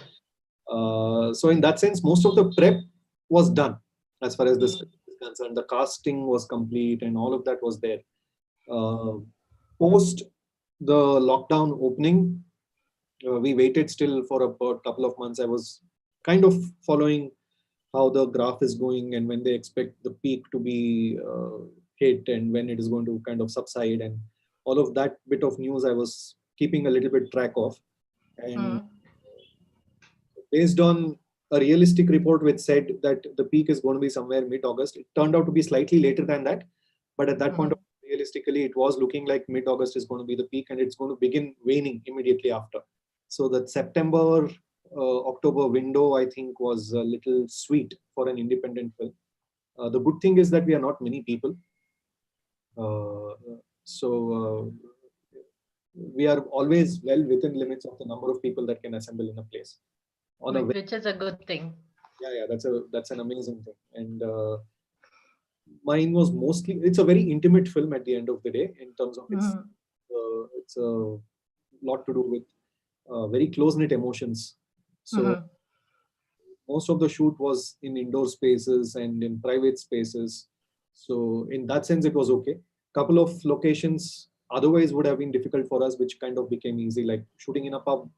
So in that sense, most of the prep was done as far as the script is concerned. The casting was complete and all of that was there. Post the lockdown opening, we waited still for about a couple of months. I was kind of following how the graph is going and when they expect the peak to be hit and when it is going to kind of subside, and all of that bit of news I was keeping a little bit track of. And based on a realistic report which said that the peak is going to be somewhere mid-August, it turned out to be slightly later than that. But at that point, realistically, it was looking like mid-August is going to be the peak and it's going to begin waning immediately after. So that September, October window, I think, was a little sweet for an independent film. The good thing is that we are not many people. So we are always well within limits of the number of people that can assemble in a place. Which is a good thing. Yeah, that's an amazing thing. And mine was mostly, it's a very intimate film at the end of the day in terms of it's a lot to do with very close-knit emotions. So most of the shoot was in indoor spaces and in private spaces. So in that sense, it was okay. Couple of locations otherwise would have been difficult for us, which kind of became easy, like shooting in a pub.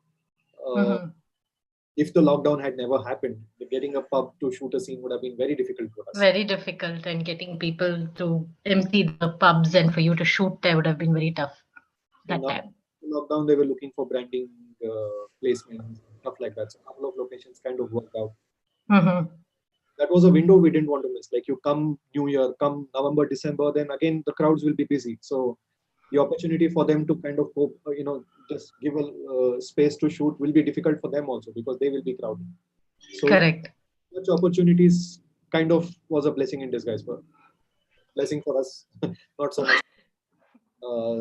If the lockdown had never happened, getting a pub to shoot a scene would have been very difficult for us. Very difficult, and getting people to empty the pubs and for you to shoot there would have been very tough that time. Lockdown, they were looking for branding placements, stuff like that. So a couple of locations kind of worked out. That was a window we didn't want to miss. Like, you come New Year, come November, December, then again the crowds will be busy. So the opportunity for them to kind of go, just give a space to shoot will be difficult for them also, because they will be crowded. So correct. Such opportunities kind of was a blessing in disguise blessing for us, not so much.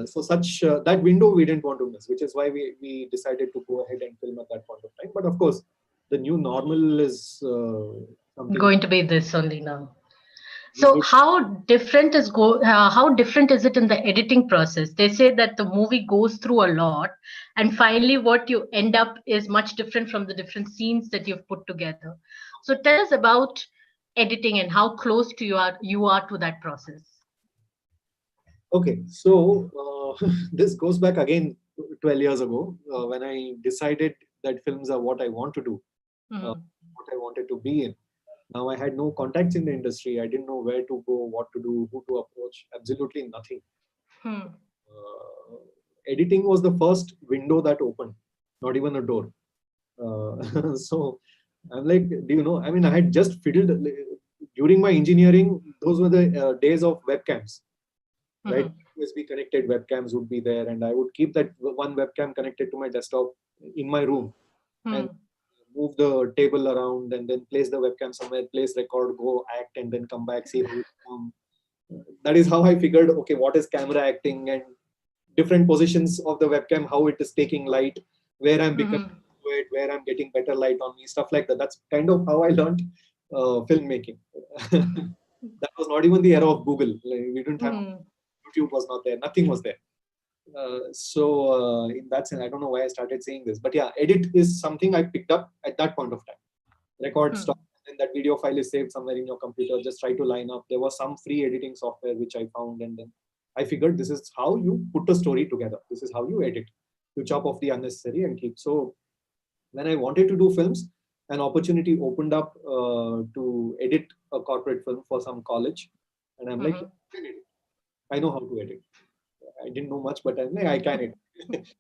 So that window we didn't want to miss, which is why we decided to go ahead and film at that point of time. But of course, the new normal is something going to be this only now. So how different is it in the editing process? They say that the movie goes through a lot, and finally what you end up is much different from the different scenes that you've put together. So tell us about editing and how close to you are to that process. Okay, so this goes back again 12 years ago when I decided that films are what I want to do, what I wanted to be in. Now, I had no contacts in the industry. I didn't know where to go, what to do, who to approach, absolutely nothing. Editing was the first window that opened, not even a door. So I'm like, I mean, I had just fiddled during my engineering. Those were the days of webcams, right? USB connected webcams would be there, and I would keep that one webcam connected to my desktop in my room and move the table around and then place the webcam somewhere, place record, go act, and then come back, see how it come. That is how I figured, okay, what is camera acting and different positions of the webcam, how it is taking light, where I'm becoming it, where I'm getting better light on me, stuff like that. That's kind of how I learned filmmaking. That was not even the era of Google. Like, we didn't have YouTube, was not there, nothing was there. So in that sense, I don't know why I started saying this, but yeah, edit is something I picked up at that point of time. Record, stop, and that video file is saved somewhere in your computer. Just try to line up. There was some free editing software which I found, and then I figured this is how you put a story together. This is how you edit. You chop off the unnecessary and keep. So when I wanted to do films, an opportunity opened up to edit a corporate film for some college, and I'm like, I know how to edit. I didn't know much, but I'm like, I can edit.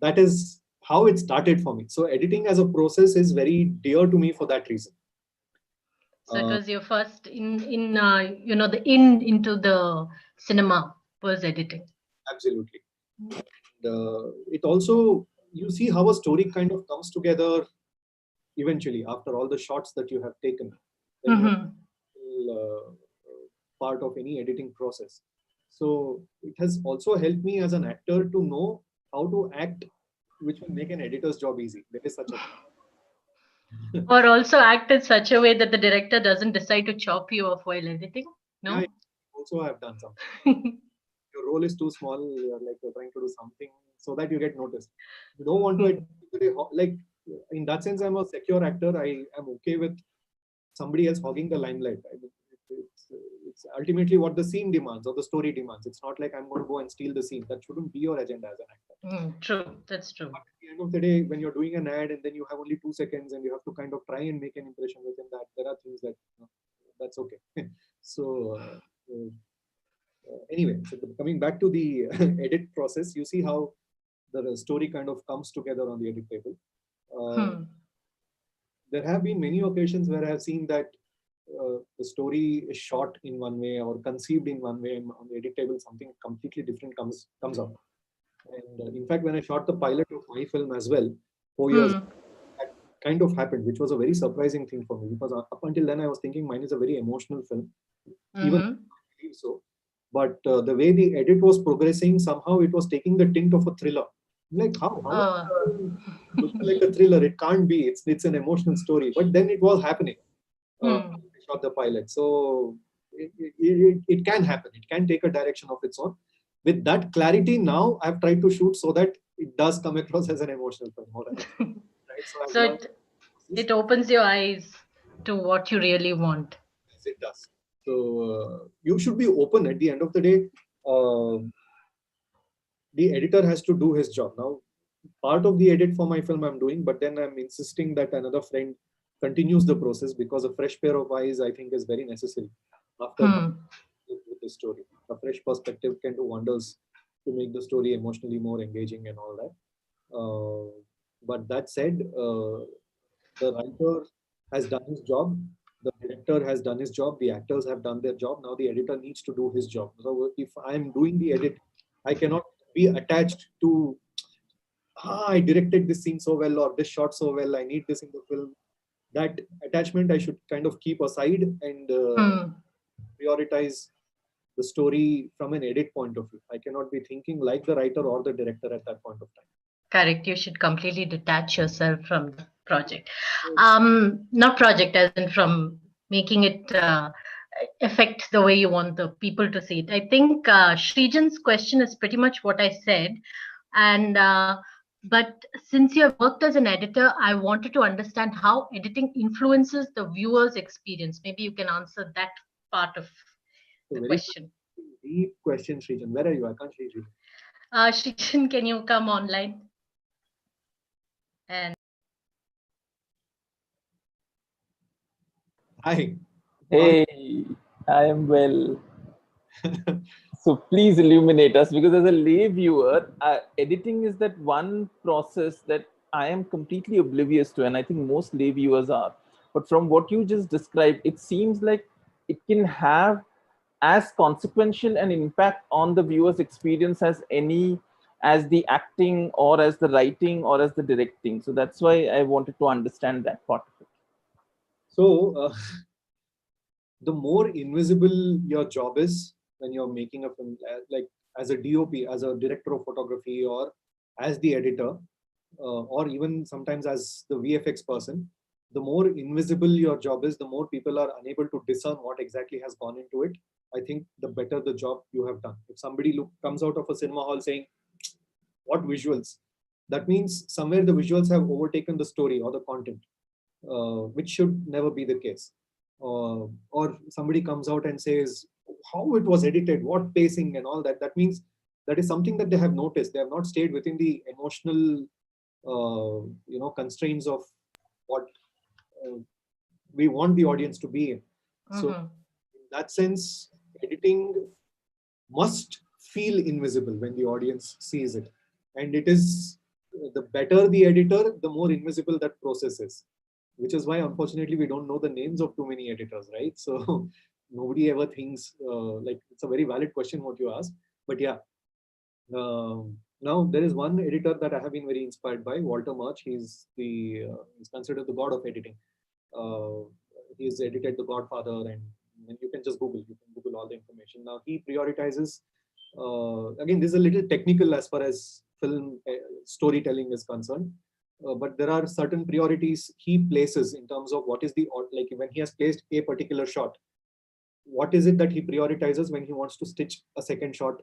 That is how it started for me. So editing as a process is very dear to me for that reason. So it was your first the into the cinema was editing. Absolutely. It also, you see how a story kind of comes together eventually after all the shots that you have taken. Then you have, part of any editing process. So it has also helped me as an actor to know how to act, which will make an editor's job easy. There is such a Or also act in such a way that the director doesn't decide to chop you off while editing. No. Yeah, also I have done something. Your role is too small. You're trying to do something so that you get noticed. You don't want to like, in that sense, I'm a secure actor. I am okay with somebody else hogging the limelight. I mean, it's ultimately what the scene demands or the story demands. It's not like I'm going to go and steal the scene. That shouldn't be your agenda as an actor. True, that's true. But at the end of the day, when you're doing an ad and then you have only 2 seconds and you have to kind of try and make an impression within that, there are things that, that's okay. So anyway, so coming back to the edit process, you see how the story kind of comes together on the edit table. There have been many occasions where I have seen that the story is shot in one way or conceived in one way, and on the edit table something completely different comes up. And in fact, when I shot the pilot of my film as well, 4 years, that kind of happened, which was a very surprising thing for me, because up until then I was thinking mine is a very emotional film, even I believe so. But the way the edit was progressing, somehow it was taking the tint of a thriller. Like how like a thriller? It can't be. It's an emotional story. But then it was happening. I shot the pilot, so it can happen. It can take a direction of its own. With that clarity, now I've tried to shoot so that it does come across as an emotional film. Right? So it opens your eyes to what you really want. Yes, it does. So you should be open at the end of the day. The editor has to do his job. Now, part of the edit for my film I'm doing, but then I'm insisting that another friend continues the process, because a fresh pair of eyes, I think, is very necessary after with the story. A fresh perspective can do wonders to make the story emotionally more engaging and all that. But that said, the writer has done his job, the director has done his job, the actors have done their job. Now the editor needs to do his job. So if I'm doing the edit, I cannot be attached to, I directed this scene so well, or this shot so well, I need this in the film. That attachment I should kind of keep aside and prioritize the story from an edit point of view. I cannot be thinking like the writer or the director at that point of time. Correct. You should completely detach yourself from the project. Not project as in from making it affect the way you want the people to see it. I think Srijan's question is pretty much what I said. And but since you have worked as an editor, I wanted to understand how editing influences the viewer's experience. Maybe you can answer that part of the question. Deep question, Srijan. Where are you? I can't hear you. Srijan, can you come online? And hi. Hey, I am well. So please illuminate us, because as a lay viewer, editing is that one process that I am completely oblivious to, and I think most lay viewers are. But from what you just described, it seems like it can have as consequential an impact on the viewer's experience as the acting or as the writing or as the directing. So that's why I wanted to understand that part of it. So the more invisible your job is when you're making a film, like as a DOP, as a director of photography, or as the editor, or even sometimes as the VFX person, the more invisible your job is, the more people are unable to discern what exactly has gone into it. I think the better the job you have done. If somebody comes out of a cinema hall saying, what visuals? That means somewhere the visuals have overtaken the story or the content, which should never be the case. Or somebody comes out and says how it was edited, what pacing and all that. That means that is something that they have noticed. They have not stayed within the emotional, constraints of what we want the audience to be in. So in that sense, editing must feel invisible when the audience sees it. And it is the better the editor, the more invisible that process is, which is why unfortunately we don't know the names of too many editors, right? So nobody ever thinks like, it's a very valid question what you asked. But yeah, now there is one editor that I have been very inspired by, Walter March. He's considered the god of editing. He's edited The Godfather, and you can just Google all the information. Now he prioritizes. Again, this is a little technical as far as film storytelling is concerned, but there are certain priorities he places in terms of what is the, like when he has placed a particular shot, what is it that he prioritizes when he wants to stitch a second shot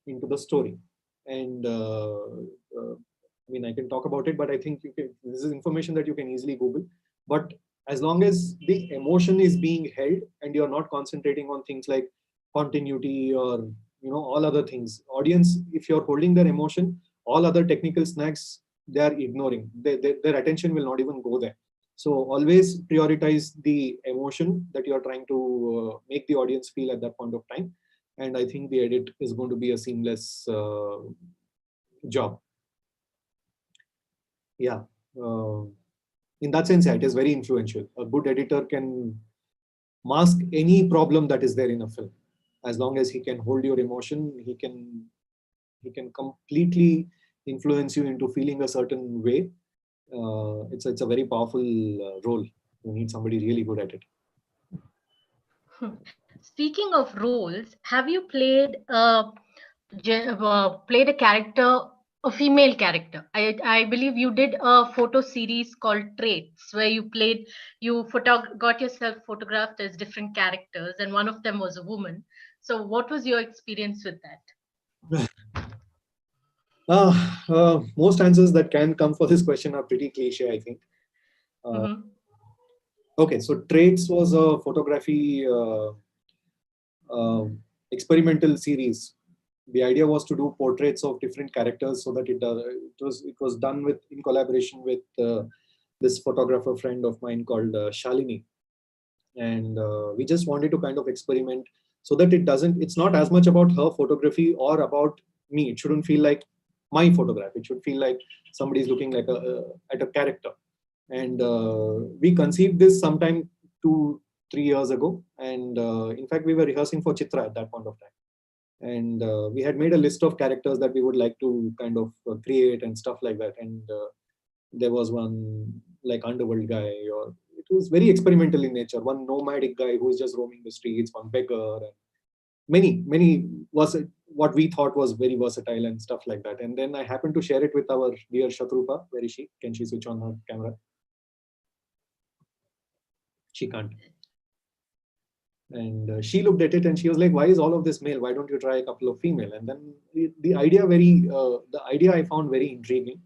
into the story. And I mean, I can talk about it, but I think this is information that you can easily Google. But as long as the emotion is being held and you're not concentrating on things like continuity or all other things, audience, if you're holding their emotion, all other technical snacks they are ignoring. Their attention will not even go there. So always prioritize the emotion that you're trying to make the audience feel at that point of time. And I think the edit is going to be a seamless job. Yeah. In that sense, yeah, it is very influential. A good editor can mask any problem that is there in a film. As long as he can hold your emotion, he can completely influence you into feeling a certain way. It's a very powerful role. You need somebody really good at it. Speaking of roles, have you played a character, a female character? I believe you did a photo series called Traits, where you got yourself photographed as different characters, and one of them was a woman. So, what was your experience with that? Most answers that can come for this question are pretty cliche, I think. Okay, so Traits was a photography experimental series. The idea was to do portraits of different characters, so that it was done in collaboration with this photographer friend of mine called Shalini, and we just wanted to kind of experiment so that it's not as much about her photography or about me. It shouldn't feel like my photograph. It should feel like somebody's looking like at a character. And we conceived this sometime 2-3 years ago, and in fact we were rehearsing for Chitra at that point of time. And we had made a list of characters that we would like to kind of create and stuff like that. And there was one like underworld guy, or it was very experimental in nature. One nomadic guy who is just roaming the streets, one beggar, and many was what we thought was very versatile and stuff like that. And then I happened to share it with our dear Shatrupa. Where is she? Can she switch on her camera? She can't. And she looked at it and she was like, why is all of this male? Why don't you try a couple of female? And then the idea I found very intriguing.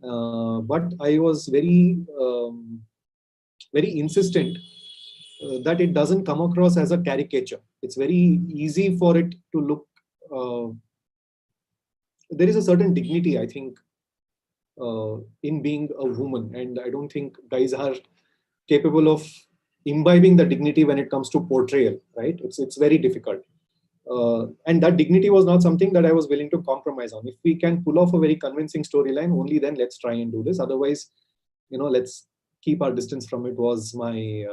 But I was very insistent that it doesn't come across as a caricature. It's very easy for it to look. There is a certain dignity, I think, in being a woman, and I don't think guys are capable of imbibing the dignity when it comes to portrayal. Right? It's very difficult. And that dignity was not something that I was willing to compromise on. If we can pull off a very convincing storyline, only then let's try and do this. Otherwise, let's keep our distance from it, was my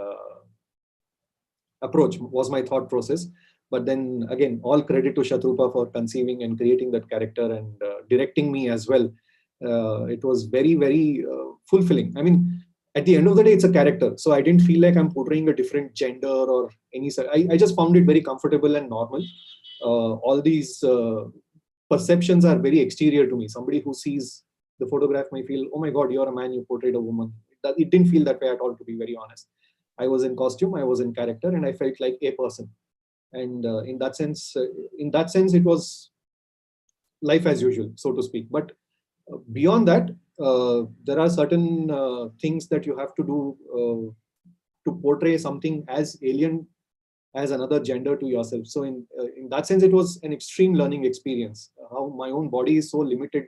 approach, was my thought process. But then again, all credit to Shatrupa for conceiving and creating that character and directing me as well. It was very, very fulfilling. I mean, at the end of the day, it's a character. So I didn't feel like I'm portraying a different gender or any. I just found it very comfortable and normal. All these perceptions are very exterior to me. Somebody who sees the photograph may feel, oh my God, you're a man, you portrayed a woman. It didn't feel that way at all, to be very honest. I was in costume, I was in character, and I felt like a person. And in that sense, it was life as usual, so to speak. But beyond that, there are certain things that you have to do to portray something as alien as another gender to yourself. So in that sense, it was an extreme learning experience. How my own body is so limited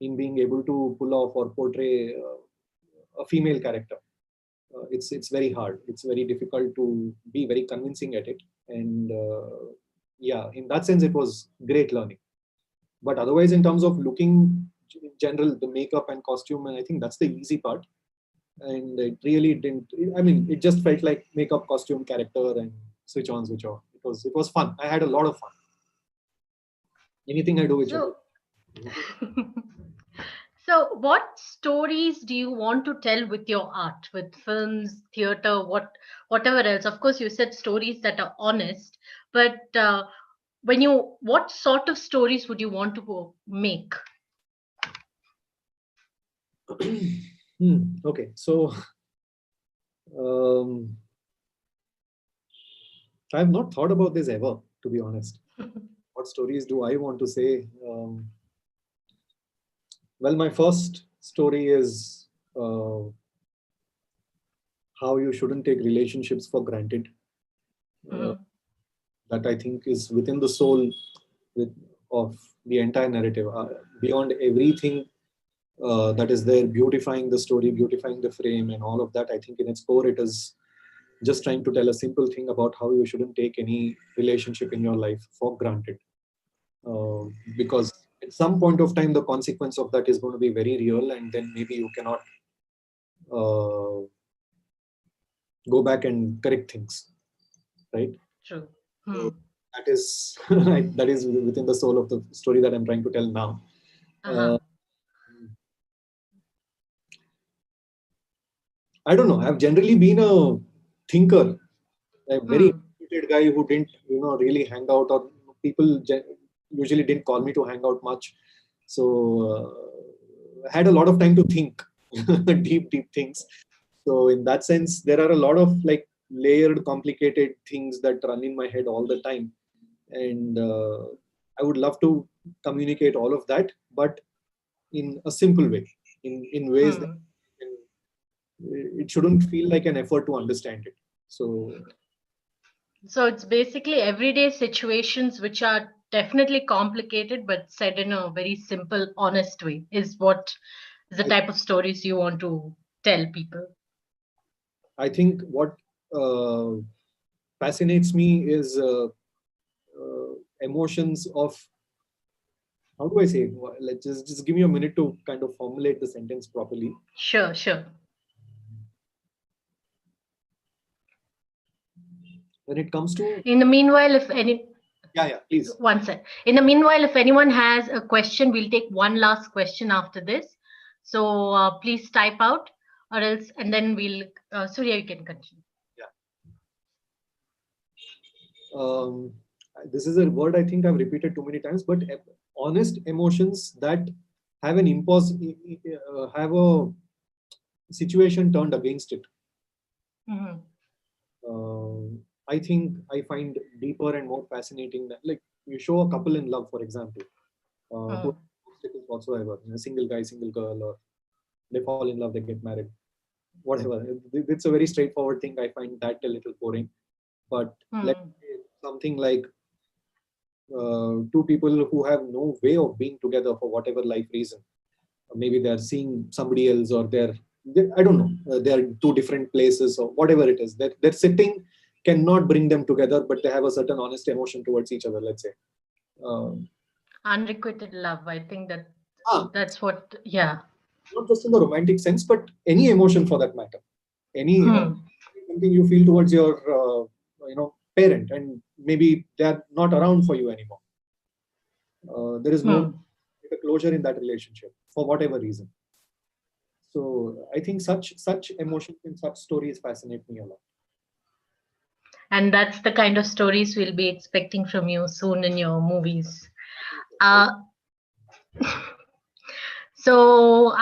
in being able to pull off or portray a female character. It's very hard. It's very difficult to be very convincing at it. And yeah, in that sense, it was great learning. But otherwise, in terms of looking in general, the makeup and costume, and I think that's the easy part. And it really didn't, I mean, it just felt like makeup, costume, character, and switch on, switch off. It was fun. I had a lot of fun. Anything I do with So, so what stories do you want to tell with your art, with films, theater, whatever else? Of course, you said stories that are honest, but what sort of stories would you want to make? Okay, so I have not thought about this ever, to be honest. What stories do I want to say? Well, my first story is how you shouldn't take relationships for granted. That I think is within the soul of the entire narrative. Beyond everything that is there, beautifying the story, beautifying the frame, and all of that, I think in its core, it is just trying to tell a simple thing about how you shouldn't take any relationship in your life for granted. Because at some point of time, the consequence of that is going to be very real, and then maybe you cannot go back and correct things, right? True. So that is that is within the soul of the story that I'm trying to tell now. I don't know. I've generally been a thinker, a very educated guy who didn't, really hang out, or people usually didn't call me to hang out much. So I had a lot of time to think, deep things. So in that sense, there are a lot of like layered, complicated things that run in my head all the time, and I would love to communicate all of that, but in a simple way, in ways that it shouldn't feel like an effort to understand it. So it's basically everyday situations which are definitely complicated, but said in a very simple, honest way is the type of stories you want to tell people. I think what fascinates me is emotions of, how do I say it? Let's just give me a minute to kind of formulate the sentence properly. Sure. When it comes to, in the meanwhile, if any please. One sec. In the meanwhile, if anyone has a question, we'll take one last question after this. So please type out, or else, and then we'll Surya, you can continue. This is a word I think I've repeated too many times, but honest emotions that have an impulse, have a situation turned against it. I think I find deeper and more fascinating that, like, you show a couple in love, for example, who obstacles whatsoever, a single guy, single girl, or they fall in love, they get married, whatever. It's a very straightforward thing. I find that a little boring. But let's say something like two people who have no way of being together for whatever life reason. Maybe they're seeing somebody else, or I don't know, they're two different places, or whatever it is. They're sitting cannot bring them together, but they have a certain honest emotion towards each other, let's say. Unrequited love, I think that's what, Not just in the romantic sense, but any emotion for that matter. Any something you feel towards your parent, and maybe they're not around for you anymore. There is no closure in that relationship for whatever reason. So I think such emotions and such stories fascinate me a lot. And that's the kind of stories we'll be expecting from you soon in your movies. So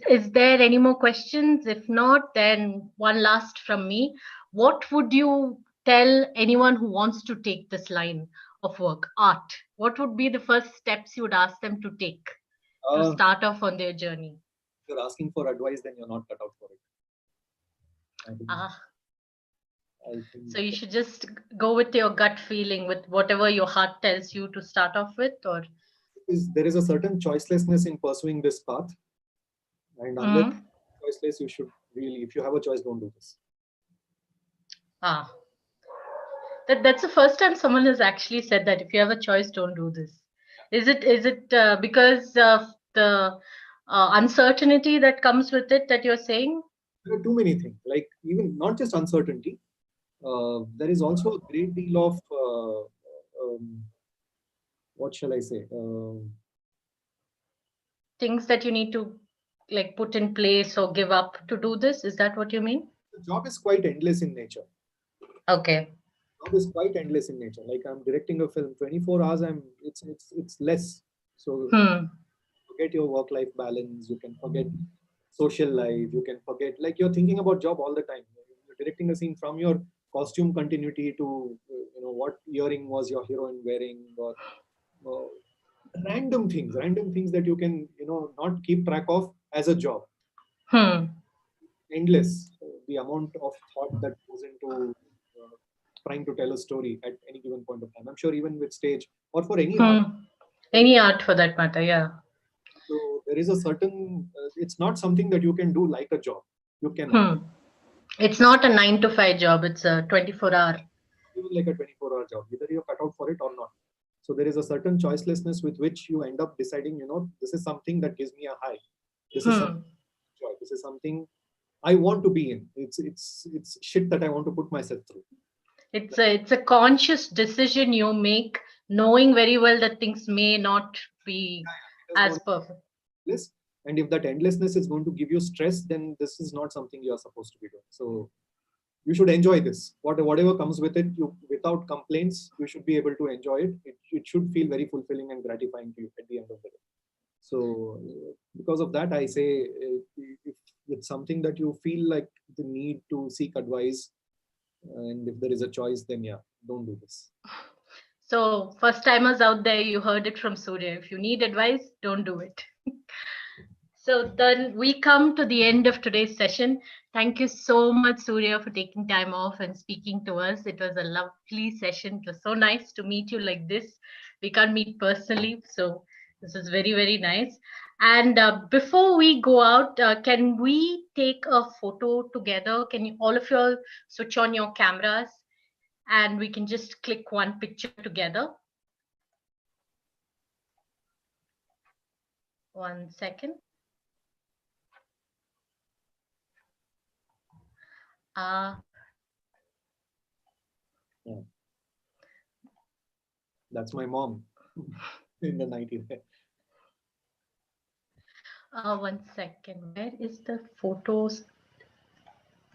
is there any more questions? If not, then one last from me. What would you tell anyone who wants to take this line of work, art? What would be the first steps you would ask them to take to start off on their journey? If you're asking for advice, then you're not cut out for it. So you should just go with your gut feeling, with whatever your heart tells you to start off with, or there is a certain choicelessness in pursuing this path, and unless choiceless, you should really, if you have a choice, don't do this. That's the first time someone has actually said that if you have a choice, don't do this. Is it because of the uncertainty that comes with it that you're saying? There are too many things, like even not just uncertainty. There is also a great deal of what shall I say? Things that you need to like put in place or give up to do this? Is that what you mean? The job is quite endless in nature. Okay. Job is quite endless in nature. Like I'm directing a film, 24 hours. It's less. So forget your work-life balance. You can forget social life. You can forget, like, you're thinking about job all the time. You're directing a scene from your costume continuity to what earring was your heroine wearing, or uh, random things that you can not keep track of as a job. Hmm. Endless the amount of thought that goes into trying to tell a story at any given point of time. I'm sure even with stage or for any art. Any art for that matter, yeah. So there is a certain, it's not something that you can do like a job. You cannot. It's not a 9 to 5 job. It's a 24-hour. Even like a 24-hour job, either you're cut out for it or not. So there is a certain choicelessness with which you end up deciding, this is something that gives me a high. This is something joy. This is something I want to be in. It's shit that I want to put myself through. It's a conscious decision you make, knowing very well that things may not be as perfect. And if that endlessness is going to give you stress, then this is not something you are supposed to be doing. So you should enjoy this. Whatever comes with it, without complaints, you should be able to enjoy it. It should feel very fulfilling and gratifying to you at the end of the day. So because of that, I say, if it's something that you feel like the need to seek advice, and if there is a choice, then yeah, don't do this. So first timers out there, you heard it from Surya. If you need advice, don't do it. So then we come to the end of today's session. Thank you so much, Surya, for taking time off and speaking to us. It was a lovely session. It was so nice to meet you like this. We can't meet personally, so this is very, very nice. And before we go out, can we take a photo together? Can you, all of you all, switch on your cameras and we can just click one picture together? 1 second. Yeah. That's my mom in the 90s. 1 second. Where is the photos?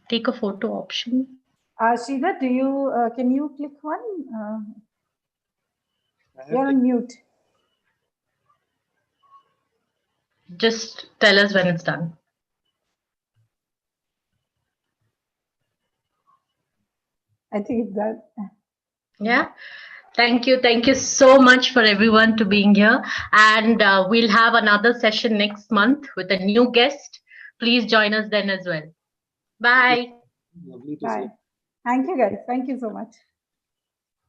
Take a photo option. Sheila, can you click one? You're on mute. Just tell us when it's done. I think it's done. Yeah. Thank you. Thank you so much for everyone to being here. And we'll have another session next month with a new guest. Please join us then as well. Bye. Lovely to Bye. see. Thank you, guys. Thank you so much.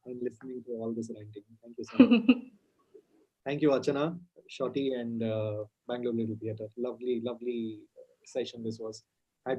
And listening to all this ranting. Thank you so much. Thank you, Archana, Shorty, and Bangalore Little Theatre. Lovely, lovely session this was.